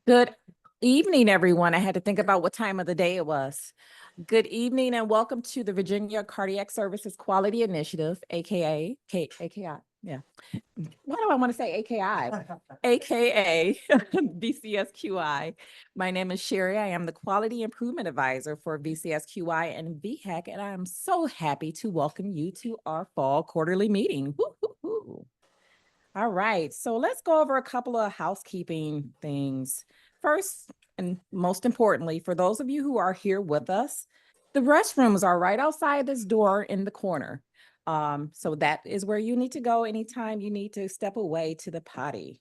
Good evening, everyone. I had to think about what time of the day it was. Good evening and welcome to the Virginia Cardiac Services Quality Initiative, AKA. Yeah. Why do I want to say AKI? AKA VCSQI. My name is Sherry. I am the Quality Improvement Advisor for VCSQI and VHAC, and I am so happy to welcome you to our fall quarterly meeting. Woo, woo, woo. All right, so let's go over a couple of housekeeping things. First, and most importantly, for those of you who are here with us, the restrooms are right outside this door in the corner. So that is where you need to go anytime you need to step away to the potty.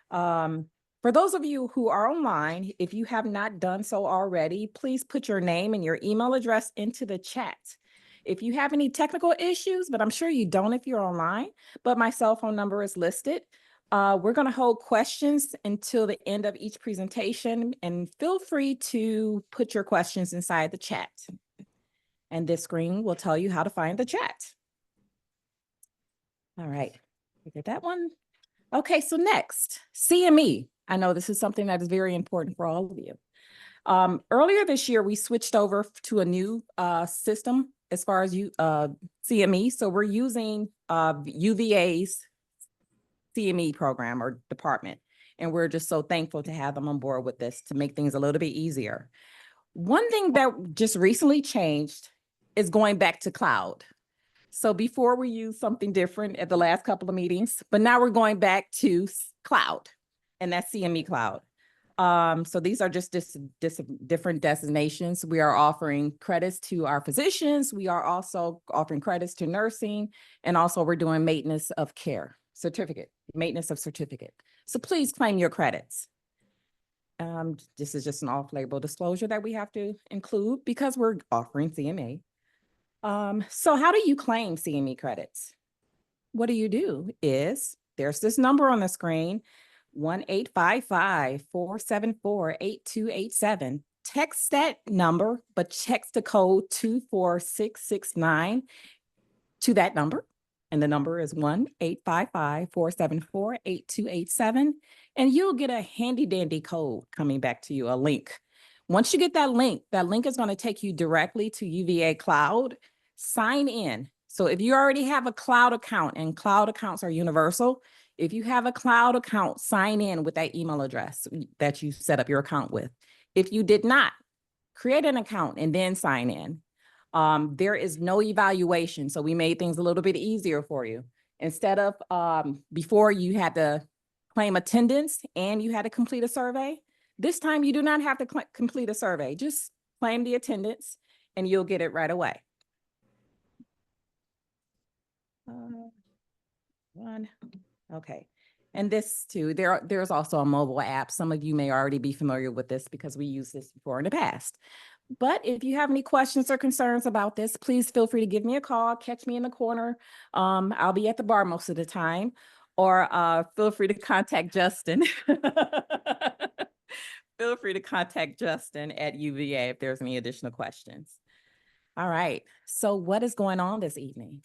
For those of you who are online, if you have not done so already, please put your name and your email address into the chat. If you have any technical issues, but I'm sure you don't if you're online, but my cell phone number is listed. We're going to hold questions until the end of each presentation, and feel free to put your questions inside the chat. And this screen will tell you how to find the chat. All right, we did that one. Okay, so next, CME. I know this is something that is very important for all of you. Earlier this year, we switched over to a new system as far as CME. So we're using UVA's CME program or department, and we're just so thankful to have them on board with this to make things a little bit easier. One thing that just recently changed is going back to cloud. So before we used something different at the last couple of meetings, but now we're going back to cloud, and that's CME cloud. So these are just different designations. We are offering credits to our physicians. We are also offering credits to nursing, and also we're doing maintenance of care maintenance of certificate. So please claim your credits. This is just an off-label disclosure that we have to include because we're offering CMA. So how do you claim CME credits? What do you do is there's this number on the screen, 1-855-474-8287. Text that number, but text the code 24669 to that number. And the number is 1-855-474-8287. And you'll get a handy dandy code coming back to you, a link. Once you get that link is going to take you directly to UVA Cloud. Sign in. So if you already have a cloud account, and cloud accounts are universal, if you have a cloud account, sign in with that email address that you set up your account with. If you did not, create an account and then sign in. There is no evaluation, so we made things a little bit easier for you. Instead of before you had to claim attendance and you had to complete a survey, this time you do not have to complete a survey. Just claim the attendance and you'll get it right away. Okay. And this too, there's also a mobile app. Some of you may already be familiar with this because we used this before in the past. But if you have any questions or concerns about this, please feel free to give me a call, catch me in the corner. I'll be at the bar most of the time, or feel free to contact Justin. Feel free to contact Justin at UVA if there's any additional questions. All right, so what is going on this evening?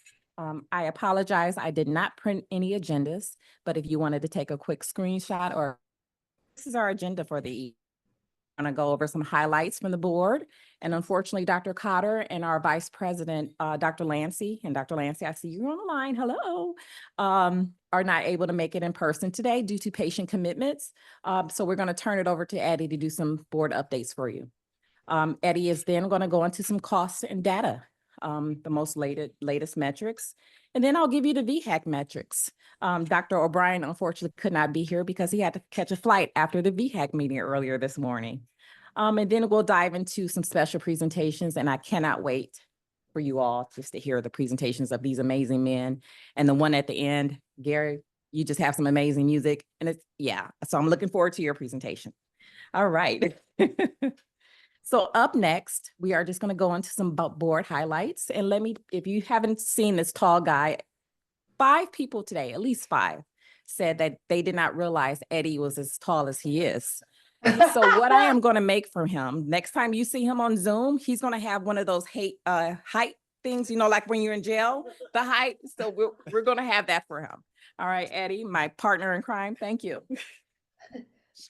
I apologize, I did not print any agendas, but if you wanted to take a quick screenshot, or this is our agenda for the evening. I'm going to go over some highlights from the board. And unfortunately, Dr. Cotter and our Vice President, Dr. Lancey, and Dr. Lancey, I see you on the line, hello, are not able to make it in person today due to patient commitments. So we're going to turn it over to Eddie to do some board updates for you. Eddie is then going to go into some costs and data, the most latest metrics. And then I'll give you the VHAC metrics. Dr. O'Brien unfortunately could not be here because he had to catch a flight after the VHAC meeting earlier this morning. And then we'll dive into some special presentations, and I cannot wait for you all just to hear the presentations of these amazing men. And the one at the end, Gary, you just have some amazing music, and it's, yeah, so I'm looking forward to your presentation. All right. So up next, we are just going to go into some board highlights. And if you haven't seen this tall guy, 5 people today, at least 5, said that they did not realize Eddie was as tall as he is. So what I am going to make for him, next time you see him on Zoom, he's going to have one of those height things, you know, like when you're in jail, the height. So we're going to have that for him. All right, Eddie, my partner in crime. Thank you.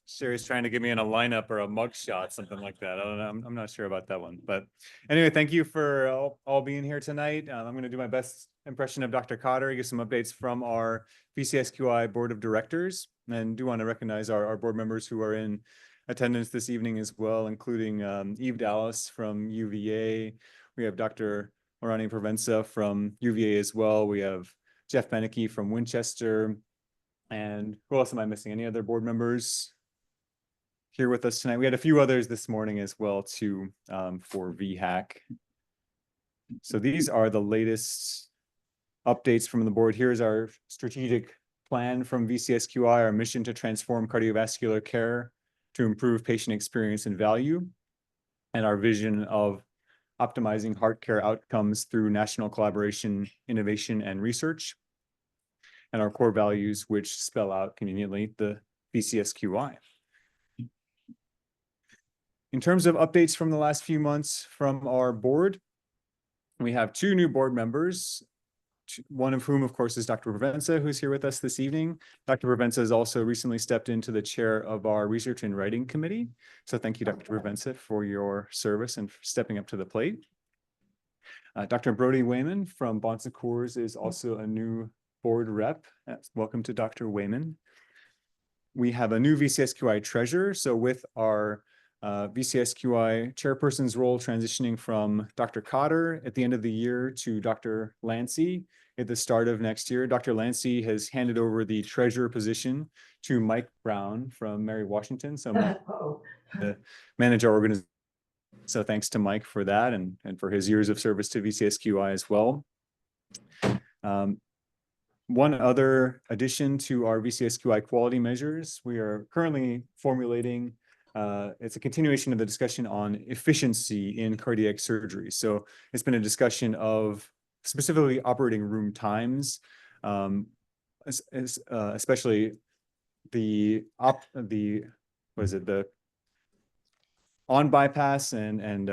Sherry's trying to get me in a lineup or a mug shot, something like that. I don't know. I'm not sure about that one. But anyway, thank you for all being here tonight. I'm going to do my best impression of Dr. Cotter, give some updates from our VCSQI Board of Directors, and do want to recognize our board members who are in attendance this evening as well, including Eve Dallas from UVA. We have Dr. Orani Provenza from UVA as well. We have Jeff Beneke from Winchester. And who else am I missing? Any other board members here with us tonight? We had a few others this morning as well too, for VHAC. So these are the latest updates from the board. Here's our strategic plan from VCSQI, our mission to transform cardiovascular care to improve patient experience and value, and our vision of optimizing heart care outcomes through national collaboration, innovation, and research, and our core values, which spell out conveniently the VCSQI. In terms of updates from the last few months from our board, we have 2 new board members, one of whom, of course, is Dr. Provenza, who's here with us this evening. Dr. Provenza has also recently stepped into the chair of our Research and Writing Committee. So thank you, Dr. Provenza, for your service and for stepping up to the plate. Dr. Brody Wayman from Bon Secours is also a new board rep. Welcome to Dr. Wayman. We have a new VCSQI treasurer. So with our VCSQI chairperson's role transitioning from Dr. Cotter at the end of the year to Dr. Lancey at the start of next year, Dr. Lancey has handed over the treasurer position to Mike Brown from Mary Washington. So to manage our organization. So thanks to Mike for that and for his years of service to VCSQI as well. One other addition to our VCSQI quality measures, we are currently formulating, it's a continuation of the discussion on efficiency in cardiac surgery. So it's been a discussion of specifically operating room times, especially the on bypass and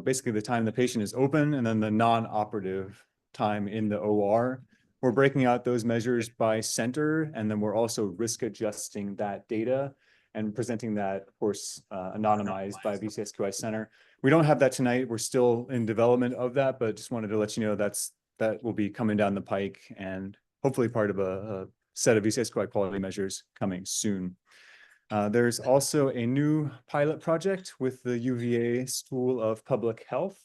basically the time the patient is open and then the non-operative time in the OR. We're breaking out those measures by center, and then we're also risk adjusting that data and presenting that, of course, anonymized by VCSQI Center. We don't have that tonight. We're still in development of that, but just wanted to let you know that will be coming down the pike and hopefully part of a set of VCSQI quality measures coming soon. There's also a new pilot project with the UVA School of Public Health.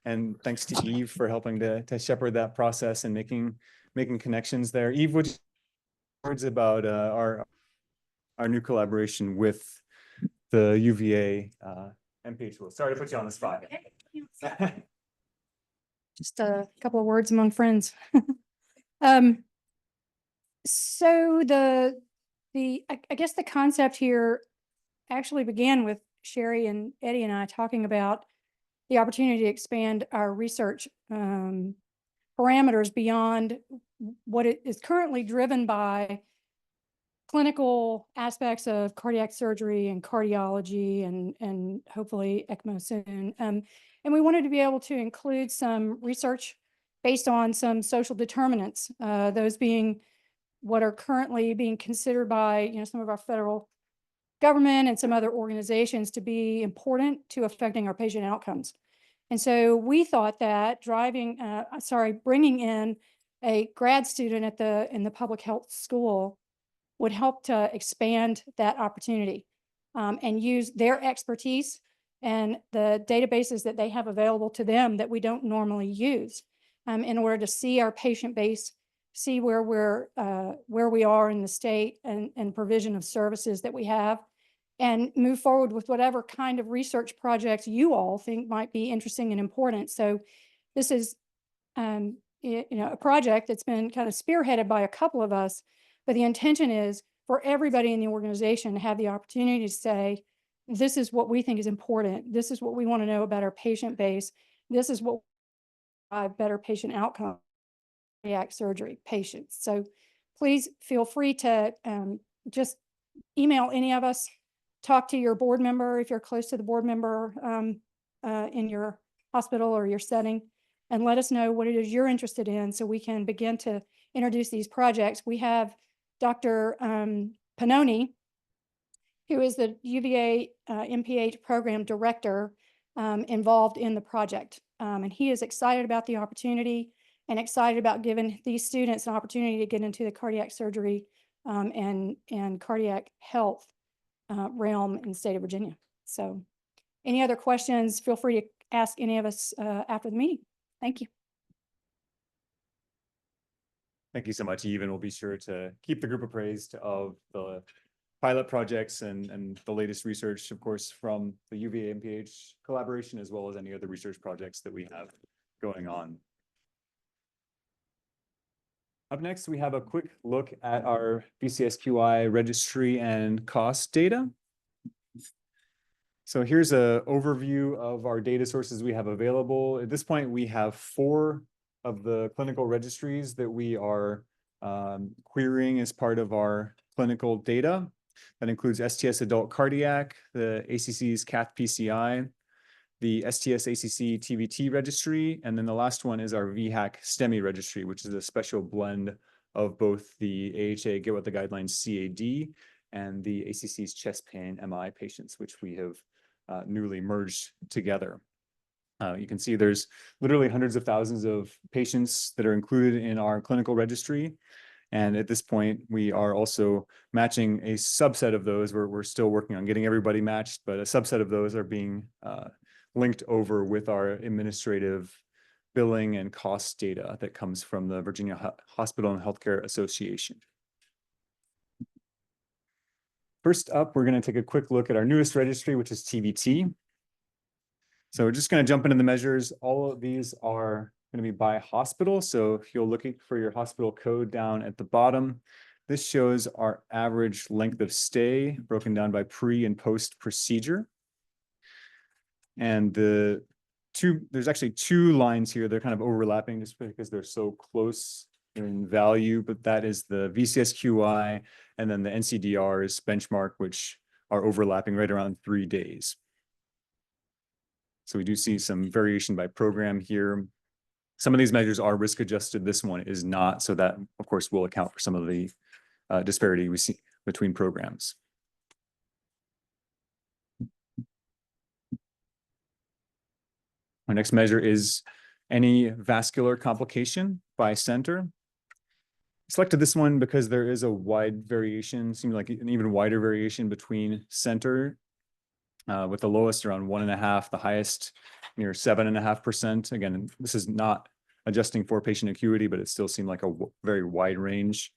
And thanks to Eve for helping to shepherd that process and making connections there. Eve, would you words about our new collaboration with the UVA MP tool? Sorry to put you on the spot. Just a couple of words among friends. So I guess the concept here actually began with Sherry and Eddie and I talking about the opportunity to expand our research parameters beyond what it is currently driven by clinical aspects of cardiac surgery and cardiology and hopefully ECMO soon. And we wanted to be able to include some research based on some social determinants, those being what are currently being considered by some of our federal government and some other organizations to be important to affecting our patient outcomes. And so we thought that bringing in a grad student in the public health school would help to expand that opportunity and use their expertise and the databases that they have available to them that we don't normally use in order to see our patient base, see where we are in the state and provision of services that we have, and move forward with whatever kind of research projects you all think might be interesting and important. So this is a project that's been kind of spearheaded by a couple of us, but the intention is for everybody in the organization to have the opportunity to say, this is what we think is important. This is what we want to know about our patient base. This is what better patient outcome cardiac surgery patients. So please feel free to just email any of us, talk to your board member if you're close to the board member in your hospital or your setting, and let us know what it is you're interested in so we can begin to introduce these projects. We have Dr. Pannoni who is the UVA MPH program director involved in the project. And he is excited about the opportunity and excited about giving these students an opportunity to get into the cardiac surgery and cardiac health realm in the state of Virginia. So any other questions, feel free to ask any of us after the meeting. Thank you. Thank you so much, Eve, and we'll be sure to keep the group appraised of the pilot projects and the latest research, of course, from the UVA MPH collaboration, as well as any other research projects that we have going on. Up next, we have a quick look at our VCSQI registry and cost data. So here's an overview of our data sources we have available. At this point, we have 4 of the clinical registries that we are querying as part of our clinical data. That includes STS Adult Cardiac, the ACC's Cath PCI, the STS ACC TVT registry, and then the last one is our VHAC STEMI registry, which is a special blend of both the AHA Get With The Guidelines CAD and the ACC's chest pain MI patients, which we have newly merged together. You can see there's literally hundreds of thousands of patients that are included in our clinical registry. And at this point, we are also matching a subset of those. We're still working on getting everybody matched, but a subset of those are being linked over with our administrative billing and cost data that comes from the Virginia Hospital and Healthcare Association. First up, we're going to take a quick look at our newest registry, which is TVT. So we're just going to jump into the measures. All of these are going to be by hospital. So if you're looking for your hospital code down at the bottom, this shows our average length of stay broken down by pre and post procedure. And there's actually 2 lines here. They're kind of overlapping just because they're so close in value, but that is the VCSQI and then the NCDR's benchmark, which are overlapping right around 3 days. So we do see some variation by program here. Some of these measures are risk adjusted. This one is not. So that, of course, will account for some of the disparity we see between programs. Our next measure is any vascular complication by center. Selected this one because there is a wide variation, seems like an even wider variation between center, with the lowest around 1.5, the highest near 7.5%. Again, this is not adjusting for patient acuity, but it still seemed like a very wide range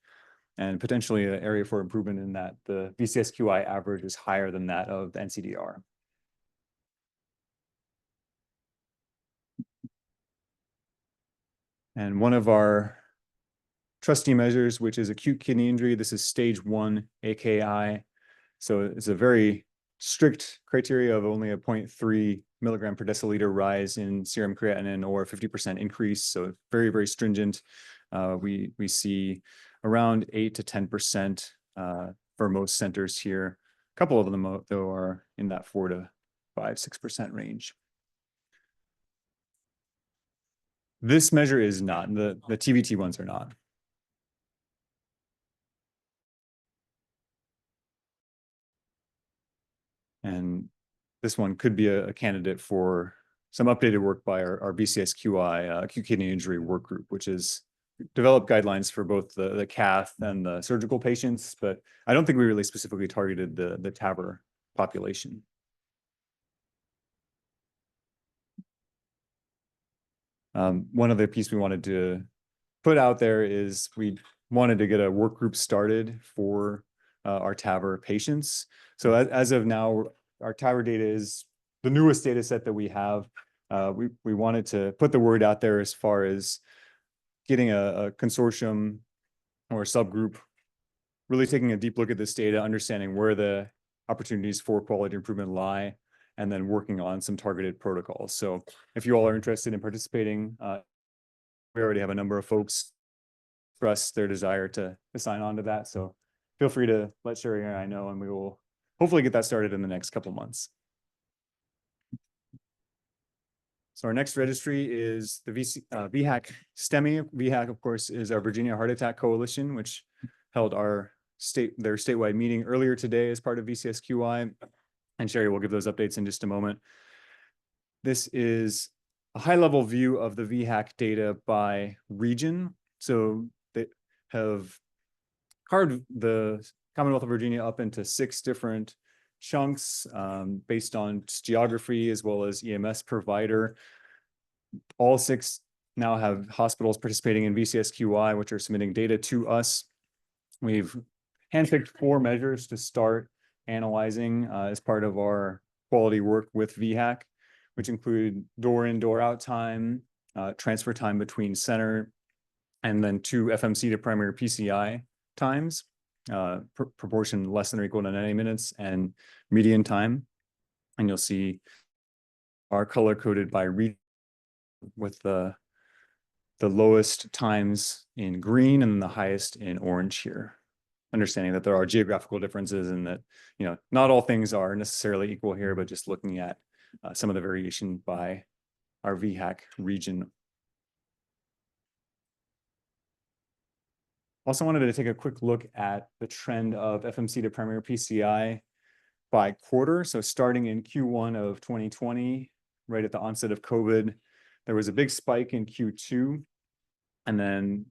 and potentially an area for improvement in that the VCSQI average is higher than that of the NCDR. And one of our trustee measures, which is acute kidney injury, this is stage 1 AKI. So it's a very strict criteria of only a 0.3 milligram per deciliter rise in serum creatinine or 50% increase. So very, very stringent. We see around 8 to 10% for most centers here. A couple of them, though, are in that 4 to 6% range. This measure is not. The TVT ones are not. And this one could be a candidate for some updated work by our VCSQI acute kidney injury work group, which is developed guidelines for both the cath and the surgical patients, but I don't think we really specifically targeted the TAVR population. One other piece we wanted to put out there is we wanted to get a work group started for our TAVR patients. So as of now, our TAVR data is the newest data set that we have. We wanted to put the word out there as far as getting a consortium or a subgroup, really taking a deep look at this data, understanding where the opportunities for quality improvement lie, and then working on some targeted protocols. So if you all are interested in participating, we already have a number of folks express their desire to sign on to that. So feel free to let Sherry and I know, and we will hopefully get that started in the next couple months. So our next registry is the VHAC STEMI. VHAC, of course, is our Virginia Heart Attack Coalition, which held our their statewide meeting earlier today as part of VCSQI, and Sherry will give those updates in just a moment. This is a high-level view of the VHAC data by region. So they have carved the Commonwealth of Virginia up into 6 different chunks based on geography as well as EMS provider. All 6 now have hospitals participating in VCSQI, which are submitting data to us. We've handpicked 4 measures to start analyzing as part of our quality work with VHAC, which include door in, door out time, transfer time between center, and then 2 FMC to primary PCI times, proportion less than or equal to 90 minutes, and median time. And you'll see our color coded by region with the lowest times in green and the highest in orange here. Understanding that there are geographical differences and that, you know, not all things are necessarily equal here, but just looking at some of the variation by our VHAC region. Also wanted to take a quick look at the trend of FMC to primary PCI by quarter. So starting in Q1 of 2020, right at the onset of COVID, there was a big spike in Q2. And then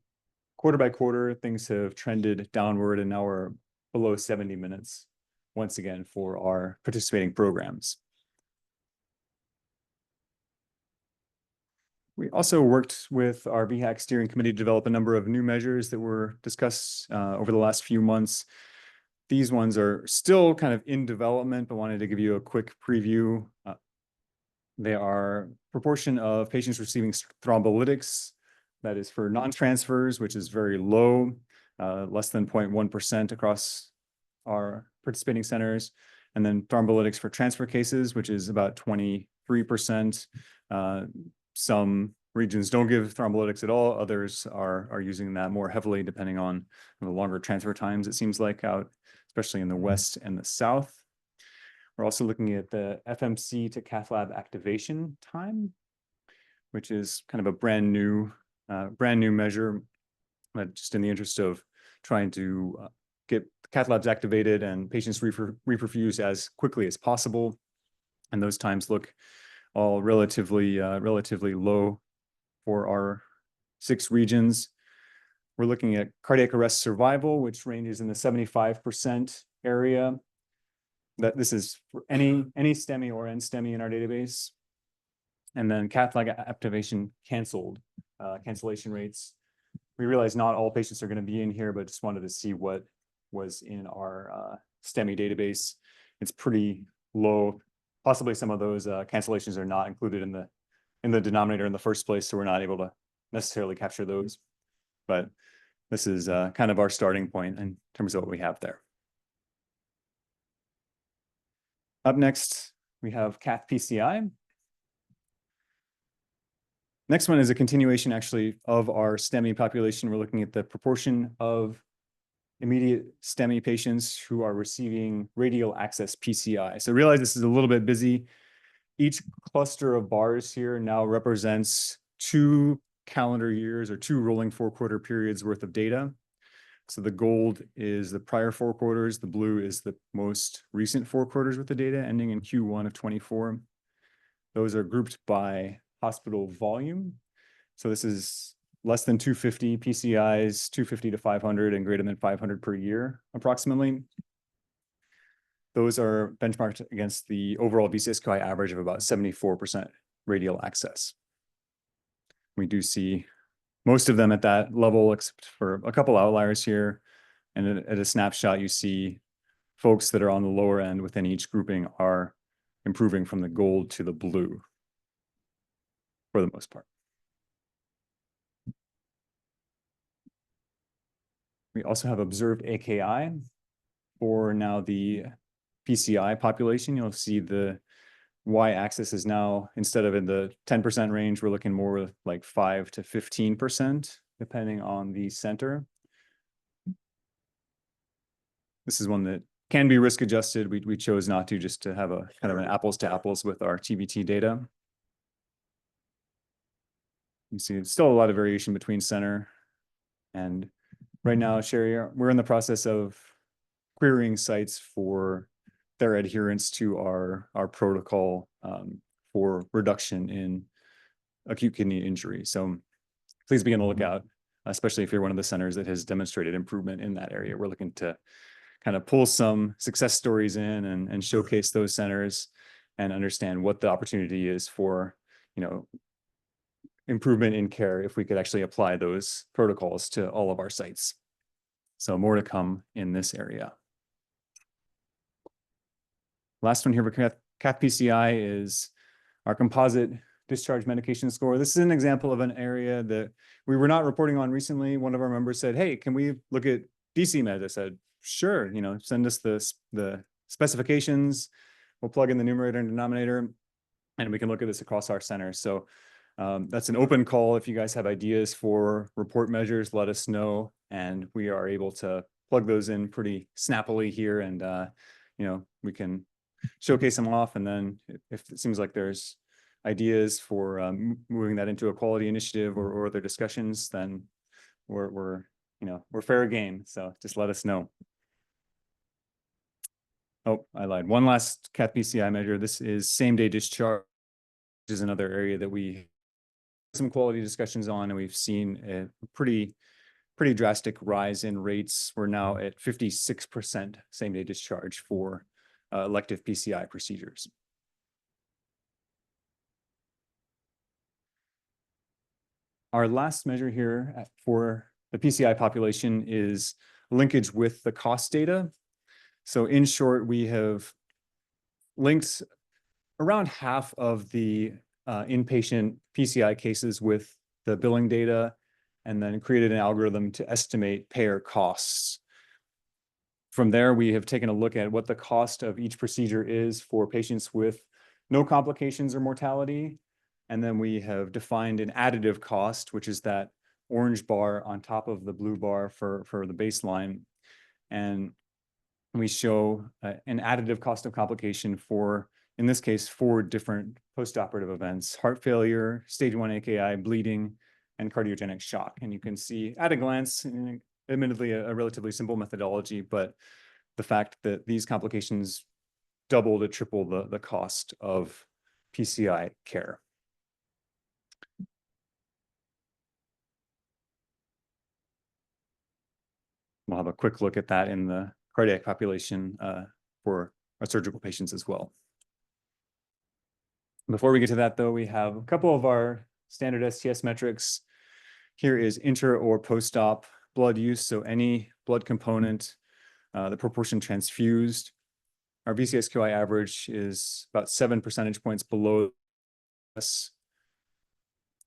quarter by quarter, things have trended downward, and now we're below 70 minutes once again for our participating programs. We also worked with our VHAC steering committee to develop a number of new measures that were discussed over the last few months. These ones are still kind of in development, but wanted to give you a quick preview. They are proportion of patients receiving thrombolytics, that is for non-transfers, which is very low, less than 0.1% across our participating centers. And then thrombolytics for transfer cases, which is about 23%. Some regions don't give thrombolytics at all. Others are using that more heavily depending on the longer transfer times, it seems like, out, especially in the West and the South. We're also looking at the FMC to cath lab activation time, which is kind of a brand new measure, but just in the interest of trying to get cath labs activated and patients reperfused as quickly as possible. And those times look all relatively low for our 6 regions. We're looking at cardiac arrest survival, which ranges in the 75% area. That this is for any STEMI or NSTEMI in our database. And then cath lab activation cancellation rates. We realize not all patients are going to be in here, but just wanted to see what was in our STEMI database. It's pretty low. Possibly some of those cancellations are not included in the denominator in the first place, so we're not able to necessarily capture those. But this is kind of our starting point in terms of what we have there. Up next, we have cath PCI. Next one is a continuation actually of our STEMI population. We're looking at the proportion of immediate STEMI patients who are receiving radial access PCI. So realize this is a little bit busy. Each cluster of bars here now represents 2 calendar years or 2 rolling 4-quarter periods worth of data. So the gold is the prior 4 quarters. The blue is the most recent 4 quarters with the data ending in Q1 of 24. Those are grouped by hospital volume. So this is less than 250 PCIs, 250 to 500, and greater than 500 per year, approximately. Those are benchmarked against the overall VCSQI average of about 74% radial access. We do see most of them at that level, except for a couple outliers here. And at a snapshot, you see folks that are on the lower end within each grouping are improving from the gold to the blue for the most part. We also have observed AKI for now the PCI population. You'll see the y-axis is now, instead of in the 10% range, we're looking more like 5 to 15%, depending on the center. This is one that can be risk adjusted. We chose not to, just to have a kind of an apples to apples with our TBT data. You see it's still a lot of variation between center. And right now, Sherry, we're in the process of querying sites for their adherence to our protocol for reduction in acute kidney injury. So please be on the lookout, especially if you're one of the centers that has demonstrated improvement in that area. We're looking to kind of pull some success stories in and showcase those centers and understand what the opportunity is for, improvement in care if we could actually apply those protocols to all of our sites. So more to come in this area. Last one here for cath PCI is our composite discharge medication score. This is an example of an area that we were not reporting on recently. One of our members said, hey, can we look at DC meds? I said, sure, send us the specifications. We'll plug in the numerator and denominator, and we can look at this across our center. So that's an open call. If you guys have ideas for report measures, let us know, and we are able to plug those in pretty snappily here, and we can showcase them off. And then if it seems like there's ideas for moving that into a quality initiative or other discussions, then we're fair game. So just let us know. Oh, I lied. One last cath PCI measure. This is same day discharge, which is another area that we have some quality discussions on, and we've seen a pretty drastic rise in rates. We're now at 56% same day discharge for elective PCI procedures. Our last measure here for the PCI population is linkage with the cost data. So in short, we have linked around half of the inpatient PCI cases with the billing data, and then created an algorithm to estimate payer costs. From there, we have taken a look at what the cost of each procedure is for patients with no complications or mortality. And then we have defined an additive cost, which is that orange bar on top of the blue bar for the baseline. And we show an additive cost of complication for, in this case, 4 different postoperative events: heart failure, stage 1 AKI, bleeding, and cardiogenic shock. And you can see at a glance, admittedly a relatively simple methodology, but the fact that these complications double to triple the cost of PCI care. We'll have a quick look at that in the cardiac population for our surgical patients as well. Before we get to that, though, we have a couple of our standard STS metrics. Here is intra or post-op blood use, so any blood component, the proportion transfused. Our VCSQI average is about 7 percentage points below this,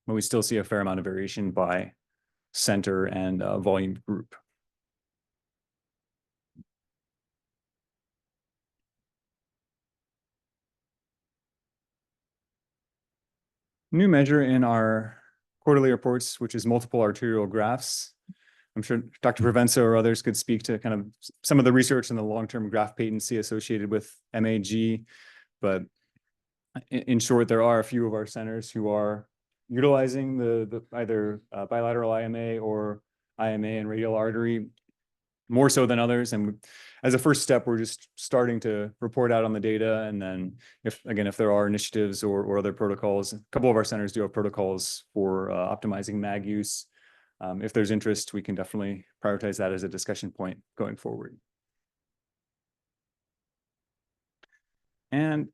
but we still see a fair amount of variation by center and volume group. New measure in our quarterly reports, which is multiple arterial grafts. I'm sure Dr. Provenzo or others could speak to kind of some of the research and the long-term graft patency associated with MAG, but in short, there are a few of our centers who are utilizing the either bilateral IMA or IMA and radial artery more so than others. And as a first step, we're just starting to report out on the data. And then if there are initiatives or other protocols, a couple of our centers do have protocols for optimizing MAG use. If there's interest, we can definitely prioritize that as a discussion point going forward. And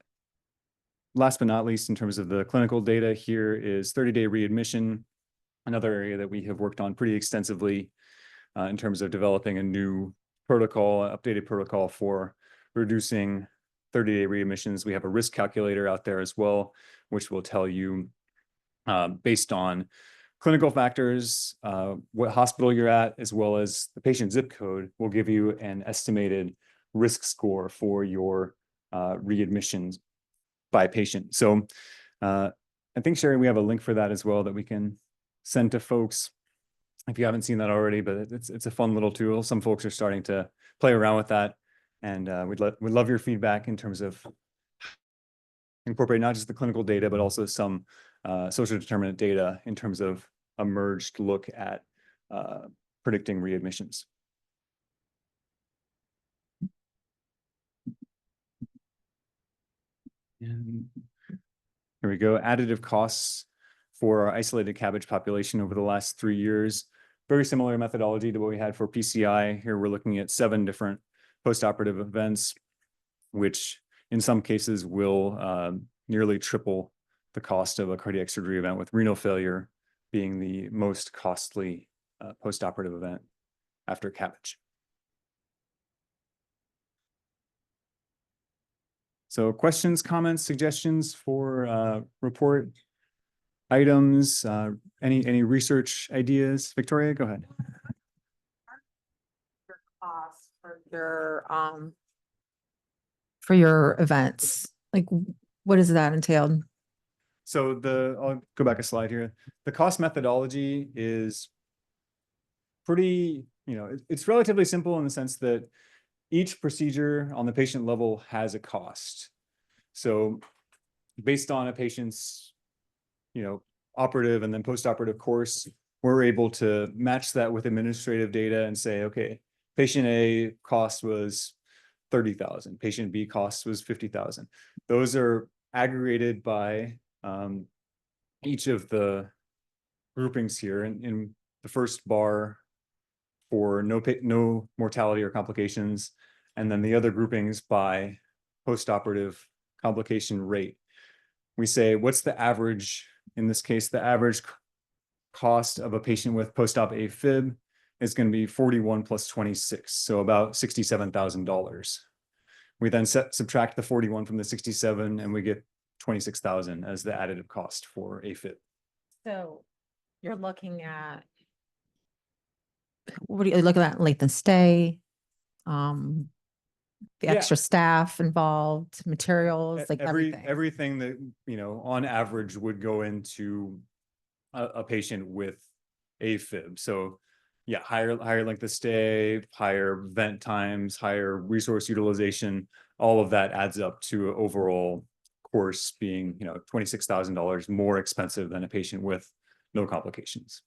last but not least, in terms of the clinical data, here is 30-day readmission, another area that we have worked on pretty extensively in terms of developing a new protocol, updated protocol for reducing 30-day readmissions. We have a risk calculator out there as well, which will tell you based on clinical factors, what hospital you're at, as well as the patient zip code, will give you an estimated risk score for your readmissions by patient. So I think, Sherry, we have a link for that as well that we can send to folks if you haven't seen that already, but it's a fun little tool. Some folks are starting to play around with that, and we'd love your feedback in terms of incorporate not just the clinical data, but also some social determinant data in terms of a merged look at predicting readmissions. And here we go. Additive costs for our isolated cabbage population over the last 3 years. Very similar methodology to what we had for PCI. Here we're looking at 7 different postoperative events, which in some cases will nearly triple the cost of a cardiac surgery event, with renal failure being the most costly postoperative event after cabbage. So questions, comments, suggestions for report items, any research ideas? Victoria, go ahead. Your costs for your events, like what does that entail? So I'll go back a slide here. The cost methodology is pretty, it's relatively simple in the sense that each procedure on the patient level has a cost. So based on a patient's, operative and then post-operative course, we're able to match that with administrative data and say, okay, patient A cost was 30,000, patient B cost was 50,000. Those are aggregated by each of the groupings here. In the first bar for no mortality or complications, and then the other groupings by postoperative complication rate. We say, what's the average? In this case, the average cost of a patient with post-op AFib is going to be 41 plus 26, so about $67,000. We then subtract the 41 from the 67, and we get 26,000 as the additive cost for AFib. So you're looking at, what are you looking at? Length of stay, the Yeah. extra staff involved, materials, like everything. Everything that, on average would go into a patient with AFib. So yeah, higher length of stay, higher vent times, higher resource utilization, all of that adds up to an overall course being, $26,000 more expensive than a patient with no complications.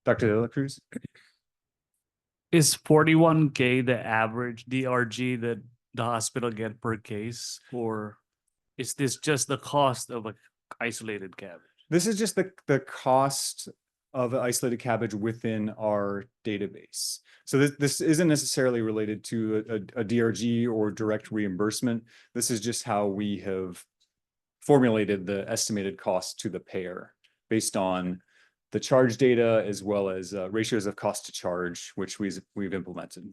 Dr. De La Cruz? Is 41K the average DRG that the hospital get per case, or is this just the cost of an isolated cabbage? This is just the cost of an isolated cabbage within our database. So this isn't necessarily related to a DRG or direct reimbursement. This is just how we have formulated the estimated cost to the payer based on the charge data as well as ratios of cost to charge, which we've implemented.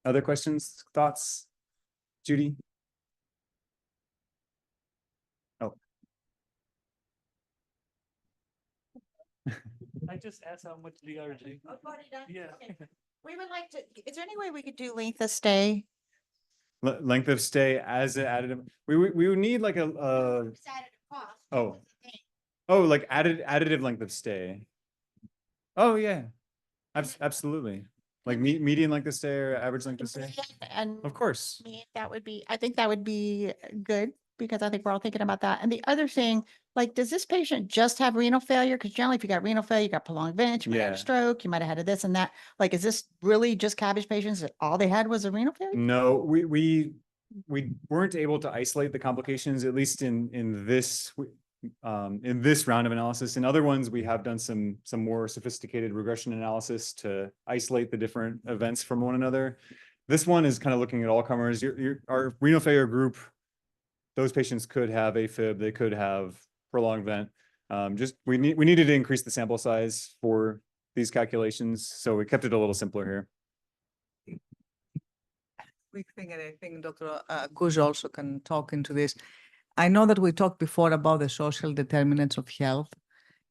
Other questions, thoughts? Judy? Oh. I just asked how much DRG. Yeah. We would like to, is there any way we could do length of stay? Length of stay as an additive. We would need like a oh. Like additive length of stay. Oh yeah, absolutely. Like median length of stay or average length of stay. And Of course. I think that would be good, because I think we're all thinking about that. And the other thing, like, does this patient just have renal failure? Because generally, if you got renal failure, you got prolonged vent, you might have Yeah. a stroke, you might have had this and that. Like, is this really just cabbage patients that all they had was a renal failure? No, we weren't able to isolate the complications, at least in this round of analysis. In other ones, we have done some more sophisticated regression analysis to isolate the different events from one another. This one is kind of looking at all comers. Our renal failure group, those patients could have AFib, they could have prolonged vent. We needed to increase the sample size for these calculations, so we kept it a little simpler here. Quick thing, and I think Dr. Kuj also can talk into this. I know that we talked before about the social determinants of health,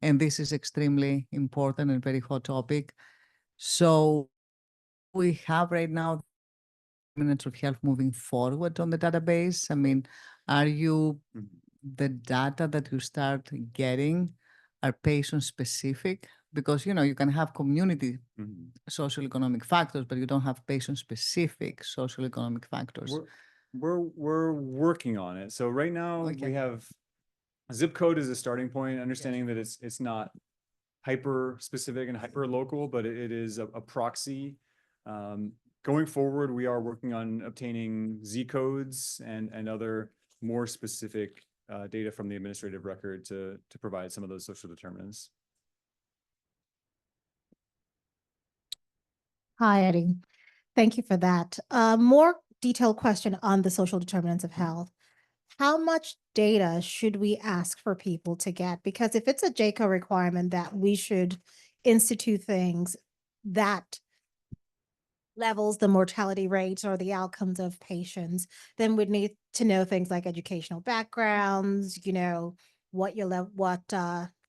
and this is extremely important and very hot topic. So we have right now determinants of health moving forward on the database. I mean, are you, the data that you start getting are patient specific? Because, you can have community social economic factors, but you don't have patient specific social economic factors. We're working on it. So right now we Okay. have zip code as a starting point, understanding that it's not hyper specific and hyper local, but it is a proxy Going forward, we are working on obtaining Z codes and other more specific data from the administrative record to provide some of those social determinants. Hi, Eddie. Thank you for that. More detailed question on the social determinants of health. How much data should we ask for people to get? Because if it's a JCO requirement that we should institute things that levels the mortality rates or the outcomes of patients, then we'd need to know things like educational backgrounds, what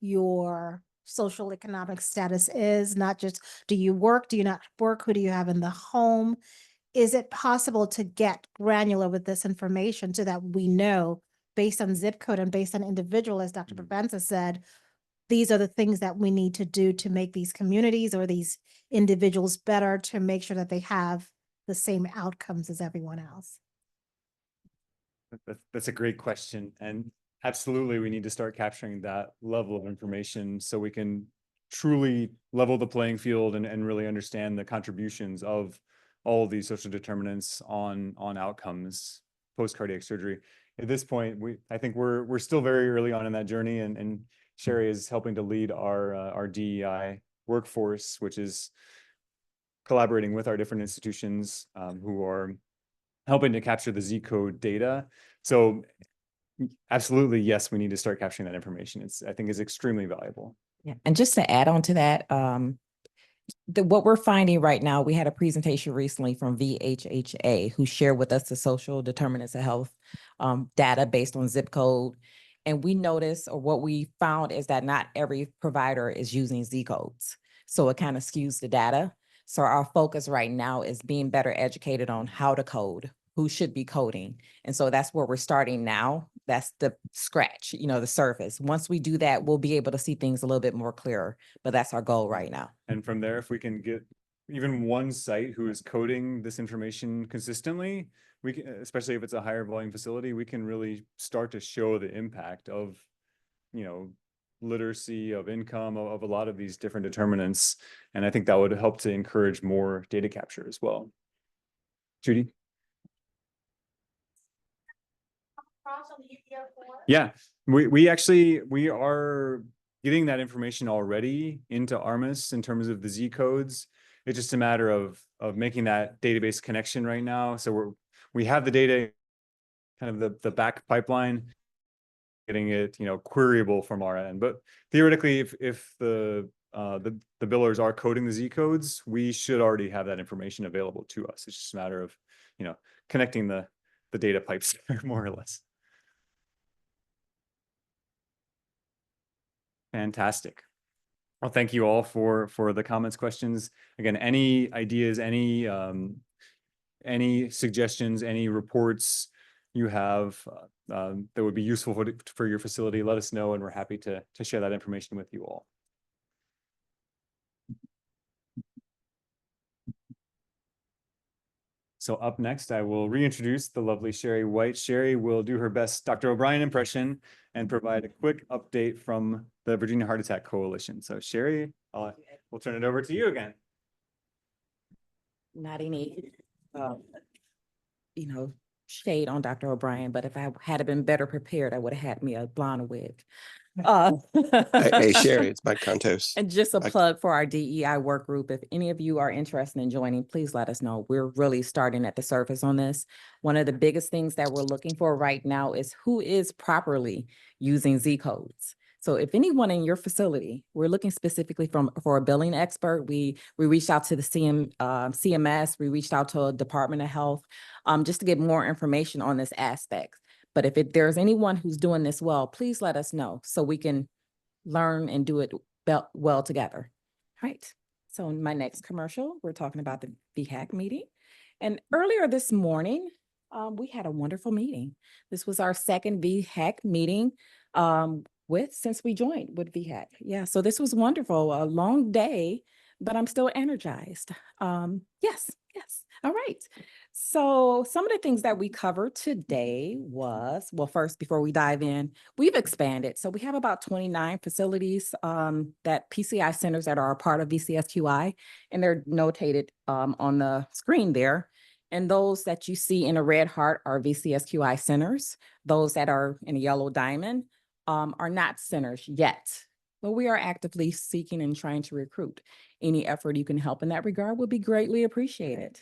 your social economic status is, not just do you work, do you not work, who do you have in the home? Is it possible to get granular with this information so that we know based on zip code and based on individual, as Dr. Provenza said, these are the things that we need to do to make these communities or these individuals better, to make sure that they have the same outcomes as everyone else? That's a great question. And absolutely, we need to start capturing that level of information so we can truly level the playing field and really understand the contributions of all of these social determinants on outcomes post cardiac surgery. At this point, I think we're still very early on in that journey, and Sherry is helping to lead our DEI workforce, which is collaborating with our different institutions who are helping to capture the Z code data. So absolutely, yes, we need to start capturing that information. I think is extremely valuable. Yeah, and just to add on to that, what we're finding right now, we had a presentation recently from VHHA who shared with us the social determinants of health data based on zip code. And we noticed, or what we found, is that not every provider is using Z codes. So it kind of skews the data. So our focus right now is being better educated on how to code, who should be coding. And so that's where we're starting now. That's the scratch, the surface. Once we do that, we'll be able to see things a little bit more clearer, but that's our goal right now. And from there, if we can get even one site who is coding this information consistently, we can, especially if it's a higher volume facility, we can really start to show the impact of, literacy, of income, of a lot of these different determinants. And I think that would help to encourage more data capture as well. Judy? Yeah, we are getting that information already into ARMIS in terms of the Z codes. It's just a matter of making that database connection right now. So we have the data, kind of the back pipeline, getting it queryable from our end. But theoretically, if the billers are coding the Z codes, we should already have that information available to us. It's just a matter of connecting the data pipes more or less. Fantastic. Well, thank you all for the comments, questions. Again, any ideas, any suggestions, any reports you have that would be useful for your facility, let us know, and we're happy to share that information with you all. So up next, I will reintroduce the lovely Sherry White. Sherry will do her best Dr. O'Brien impression and provide a quick update from the Virginia Heart Attack Coalition. So Sherry, we'll turn it over to you again. Not any, shade on Dr. O'Brien, but if I had been better prepared, I would have had me a blonde wig. Hey, Sherry, it's Mike Contos. And just a plug for our DEI work group. If any of you are interested in joining, please let us know. We're really starting at the surface on this. One of the biggest things that we're looking for right now is who is properly using Z codes. So if anyone in your facility, we're looking specifically for a billing expert. We reached out to the CMS, we reached out to a Department of Health, just to get more information on this aspect. But if there's anyone who's doing this well, please let us know so we can learn and do it well together. All right. So in my next commercial, we're talking about the VHAC meeting. And earlier this morning, we had a wonderful meeting. This was our second VHAC meeting since we joined with VHAC. Yeah, so this was wonderful. A long day, but I'm still energized. Yes. All right. So some of the things that we covered today was, well, first, before we dive in, we've expanded. So we have about 29 facilities that PCI centers that are a part of VCSQI, and they're notated on the screen there. And those that you see in a red heart are VCSQI centers. Those that are in a yellow diamond are not centers yet, but we are actively seeking and trying to recruit. Any effort you can help in that regard would be greatly appreciated.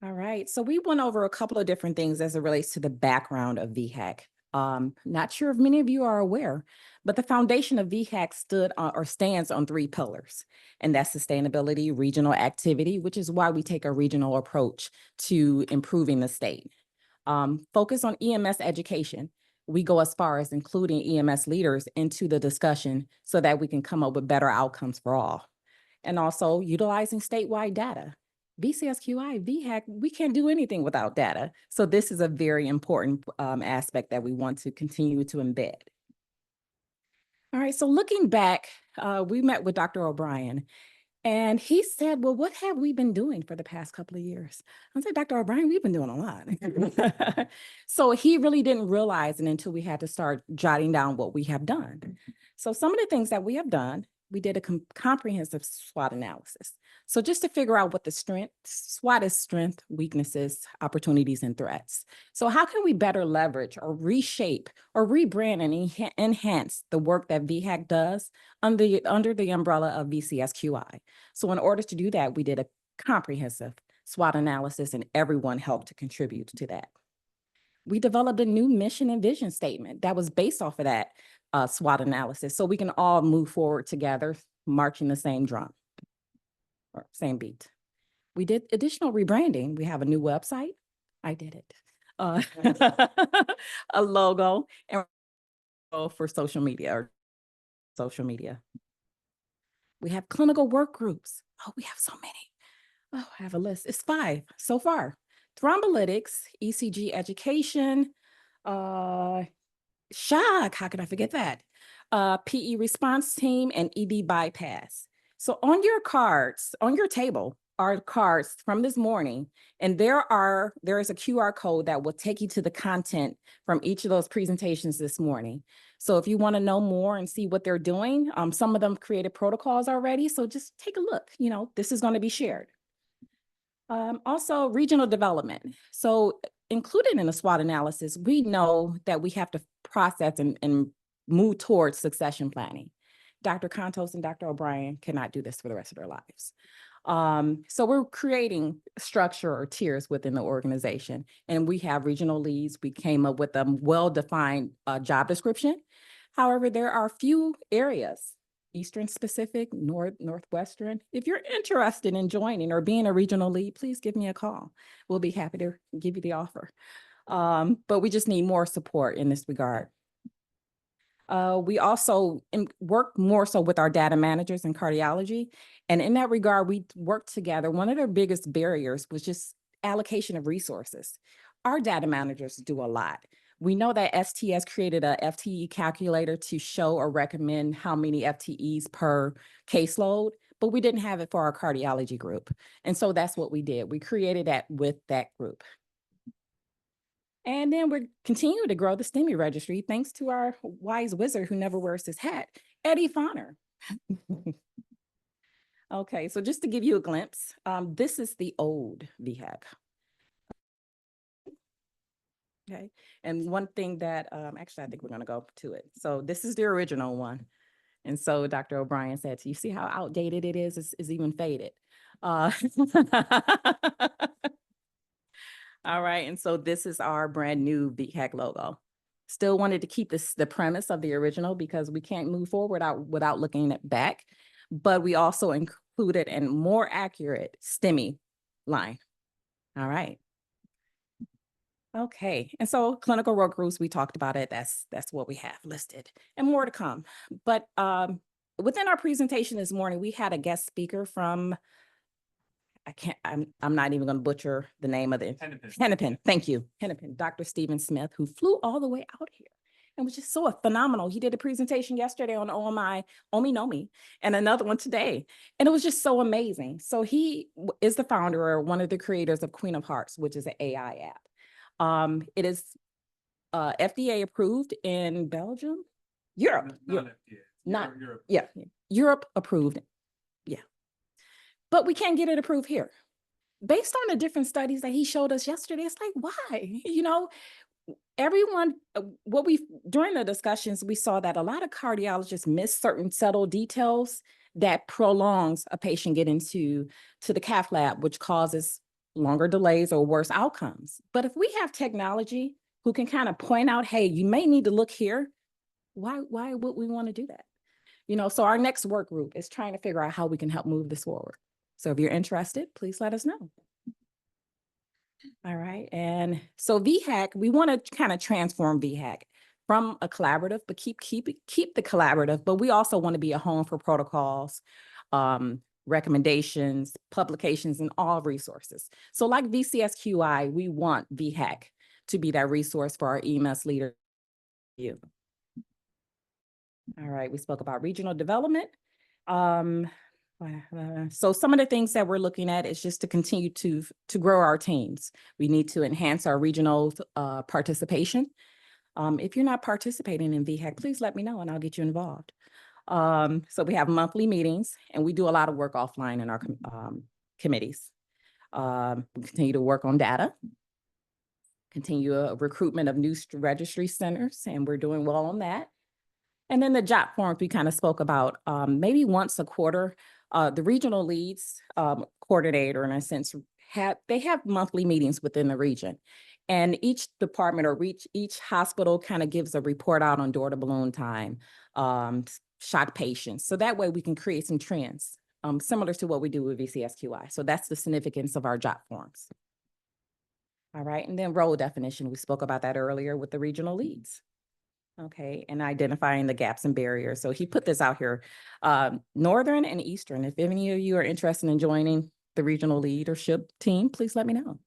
All right, so we went over a couple of different things as it relates to the background of VHAC. Not sure if many of you are aware, but the foundation of VHAC stood on, or stands on 3 pillars, and that's sustainability, regional activity, which is why we take a regional approach to improving the state. Focus on EMS education. We go as far as including EMS leaders into the discussion so that we can come up with better outcomes for all. And also utilizing statewide data. VCSQI, VHAC, we can't do anything without data. So this is a very important aspect that we want to continue to embed. All right, so looking back, we met with Dr. O'Brien, and he said, well, what have we been doing for the past couple of years? I said, Dr. O'Brien, we've been doing a lot. So he really didn't realize it until we had to start jotting down what we have done. So some of the things that we have done, we did a comprehensive SWOT analysis. So just to figure out what the SWOT is: strength, weaknesses, opportunities, and threats. So how can we better leverage or reshape or rebrand and enhance the work that VHAC does under the umbrella of VCSQI? So in order to do that, we did a comprehensive SWOT analysis, and everyone helped to contribute to that. We developed a new mission and vision statement that was based off of that SWOT analysis, so we can all move forward together, marching the same drum or same beat. We did additional rebranding. We have a new website. I did it. A logo, and for social media. We have clinical work groups. Oh, we have so many. Oh, I have a list. It's 5 so far. Thrombolytics, ECG education, shock, how could I forget that? PE response team and ED bypass. So on your cards, on your table are cards from this morning, and there is a QR code that will take you to the content from each of those presentations this morning. So if you want to know more and see what they're doing, some of them created protocols already, so just take a look. You know, this is going to be shared. Also, regional development. So included in the SWOT analysis, we know that we have to process and move towards succession planning. Dr. Contos and Dr. O'Brien cannot do this for the rest of their lives. So we're creating structure or tiers within the organization, and we have regional leads. We came up with a well-defined job description. However, there are a few areas, Eastern specific, Northwestern. If you're interested in joining or being a regional lead, please give me a call. We'll be happy to give you the offer. But we just need more support in this regard. We also work more so with our data managers in cardiology. And in that regard, we work together. One of their biggest barriers was just allocation of resources. Our data managers do a lot. We know that STS created a FTE calculator to show or recommend how many FTEs per caseload, but we didn't have it for our cardiology group. And so that's what we did. We created that with that group. And then we're continuing to grow the STEMI registry thanks to our wise wizard who never wears his hat, Eddie Fonner. Okay, so just to give you a glimpse, this is the old VHAC. Okay, and one thing that, actually, I think we're gonna go to it. So this is the original one. And so Dr. O'Brien said, you see how outdated it is? It's even faded. All right, and so this is our brand new VHAC logo. Still wanted to keep the premise of the original because we can't move forward without looking at back, but we also included a more accurate STEMI line. All right. Okay, and so clinical work groups, we talked about it. That's what we have listed, and more to come. But within our presentation this morning, we had a guest speaker from, I'm not even going to butcher the name of it. Hennepin. Thank you, Hennepin. Dr. Stephen Smith, who flew all the way out here and was just so phenomenal. He did a presentation yesterday on OMI, Omi Nomi, and another one today. And it was just so amazing. So he is the founder or one of the creators of Queen of Hearts, which is an AI app. It is FDA approved in Belgium, Europe. Not Europe. Yeah, Europe approved. Yeah. But we can't get it approved here. Based on the different studies that he showed us yesterday, it's like, why? Everyone, during the discussions, we saw that a lot of cardiologists miss certain subtle details that prolongs a patient getting to the cath lab, which causes longer delays or worse outcomes. But if we have technology who can kind of point out, hey, you may need to look here, why would we want to do that? So our next work group is trying to figure out how we can help move this forward. So if you're interested, please let us know. All right. And so VHAC, we want to kind of transform VHAC from a collaborative, but keep the collaborative, but we also want to be a home for protocols, recommendations, publications, and all resources. So like VCSQI, we want VHAC to be that resource for our EMS leader. All right, we spoke about regional development. So some of the things that we're looking at is just to continue to grow our teams. We need to enhance our regional participation. If you're not participating in VHAC, please let me know and I'll get you involved. So we have monthly meetings and we do a lot of work offline in our committees. We continue to work on data, continue a recruitment of new registry centers, and we're doing well on that. And then the job forms we kind of spoke about, maybe once a quarter, the regional leads coordinator, in a sense, they have monthly meetings within the region. And each department or each hospital kind of gives a report out on door to balloon time, shock patients. So that way we can create some trends, similar to what we do with VCSQI. So that's the significance of our job forms. All right, and then role definition, we spoke about that earlier with the regional leads. Okay, and identifying the gaps and barriers. So he put this out here, Northern and Eastern. If any of you are interested in joining the regional leadership team, please let me know.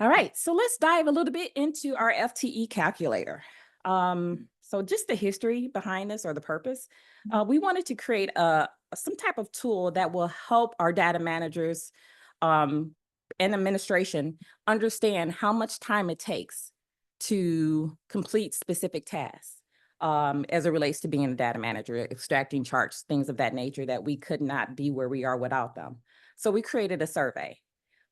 All right, so let's dive a little bit into our FTE calculator. So just the history behind this or the purpose, we wanted to create some type of tool that will help our data managers and administration understand how much time it takes to complete specific tasks as it relates to being a data manager, extracting charts, things of that nature that we could not be where we are without them. So we created a survey.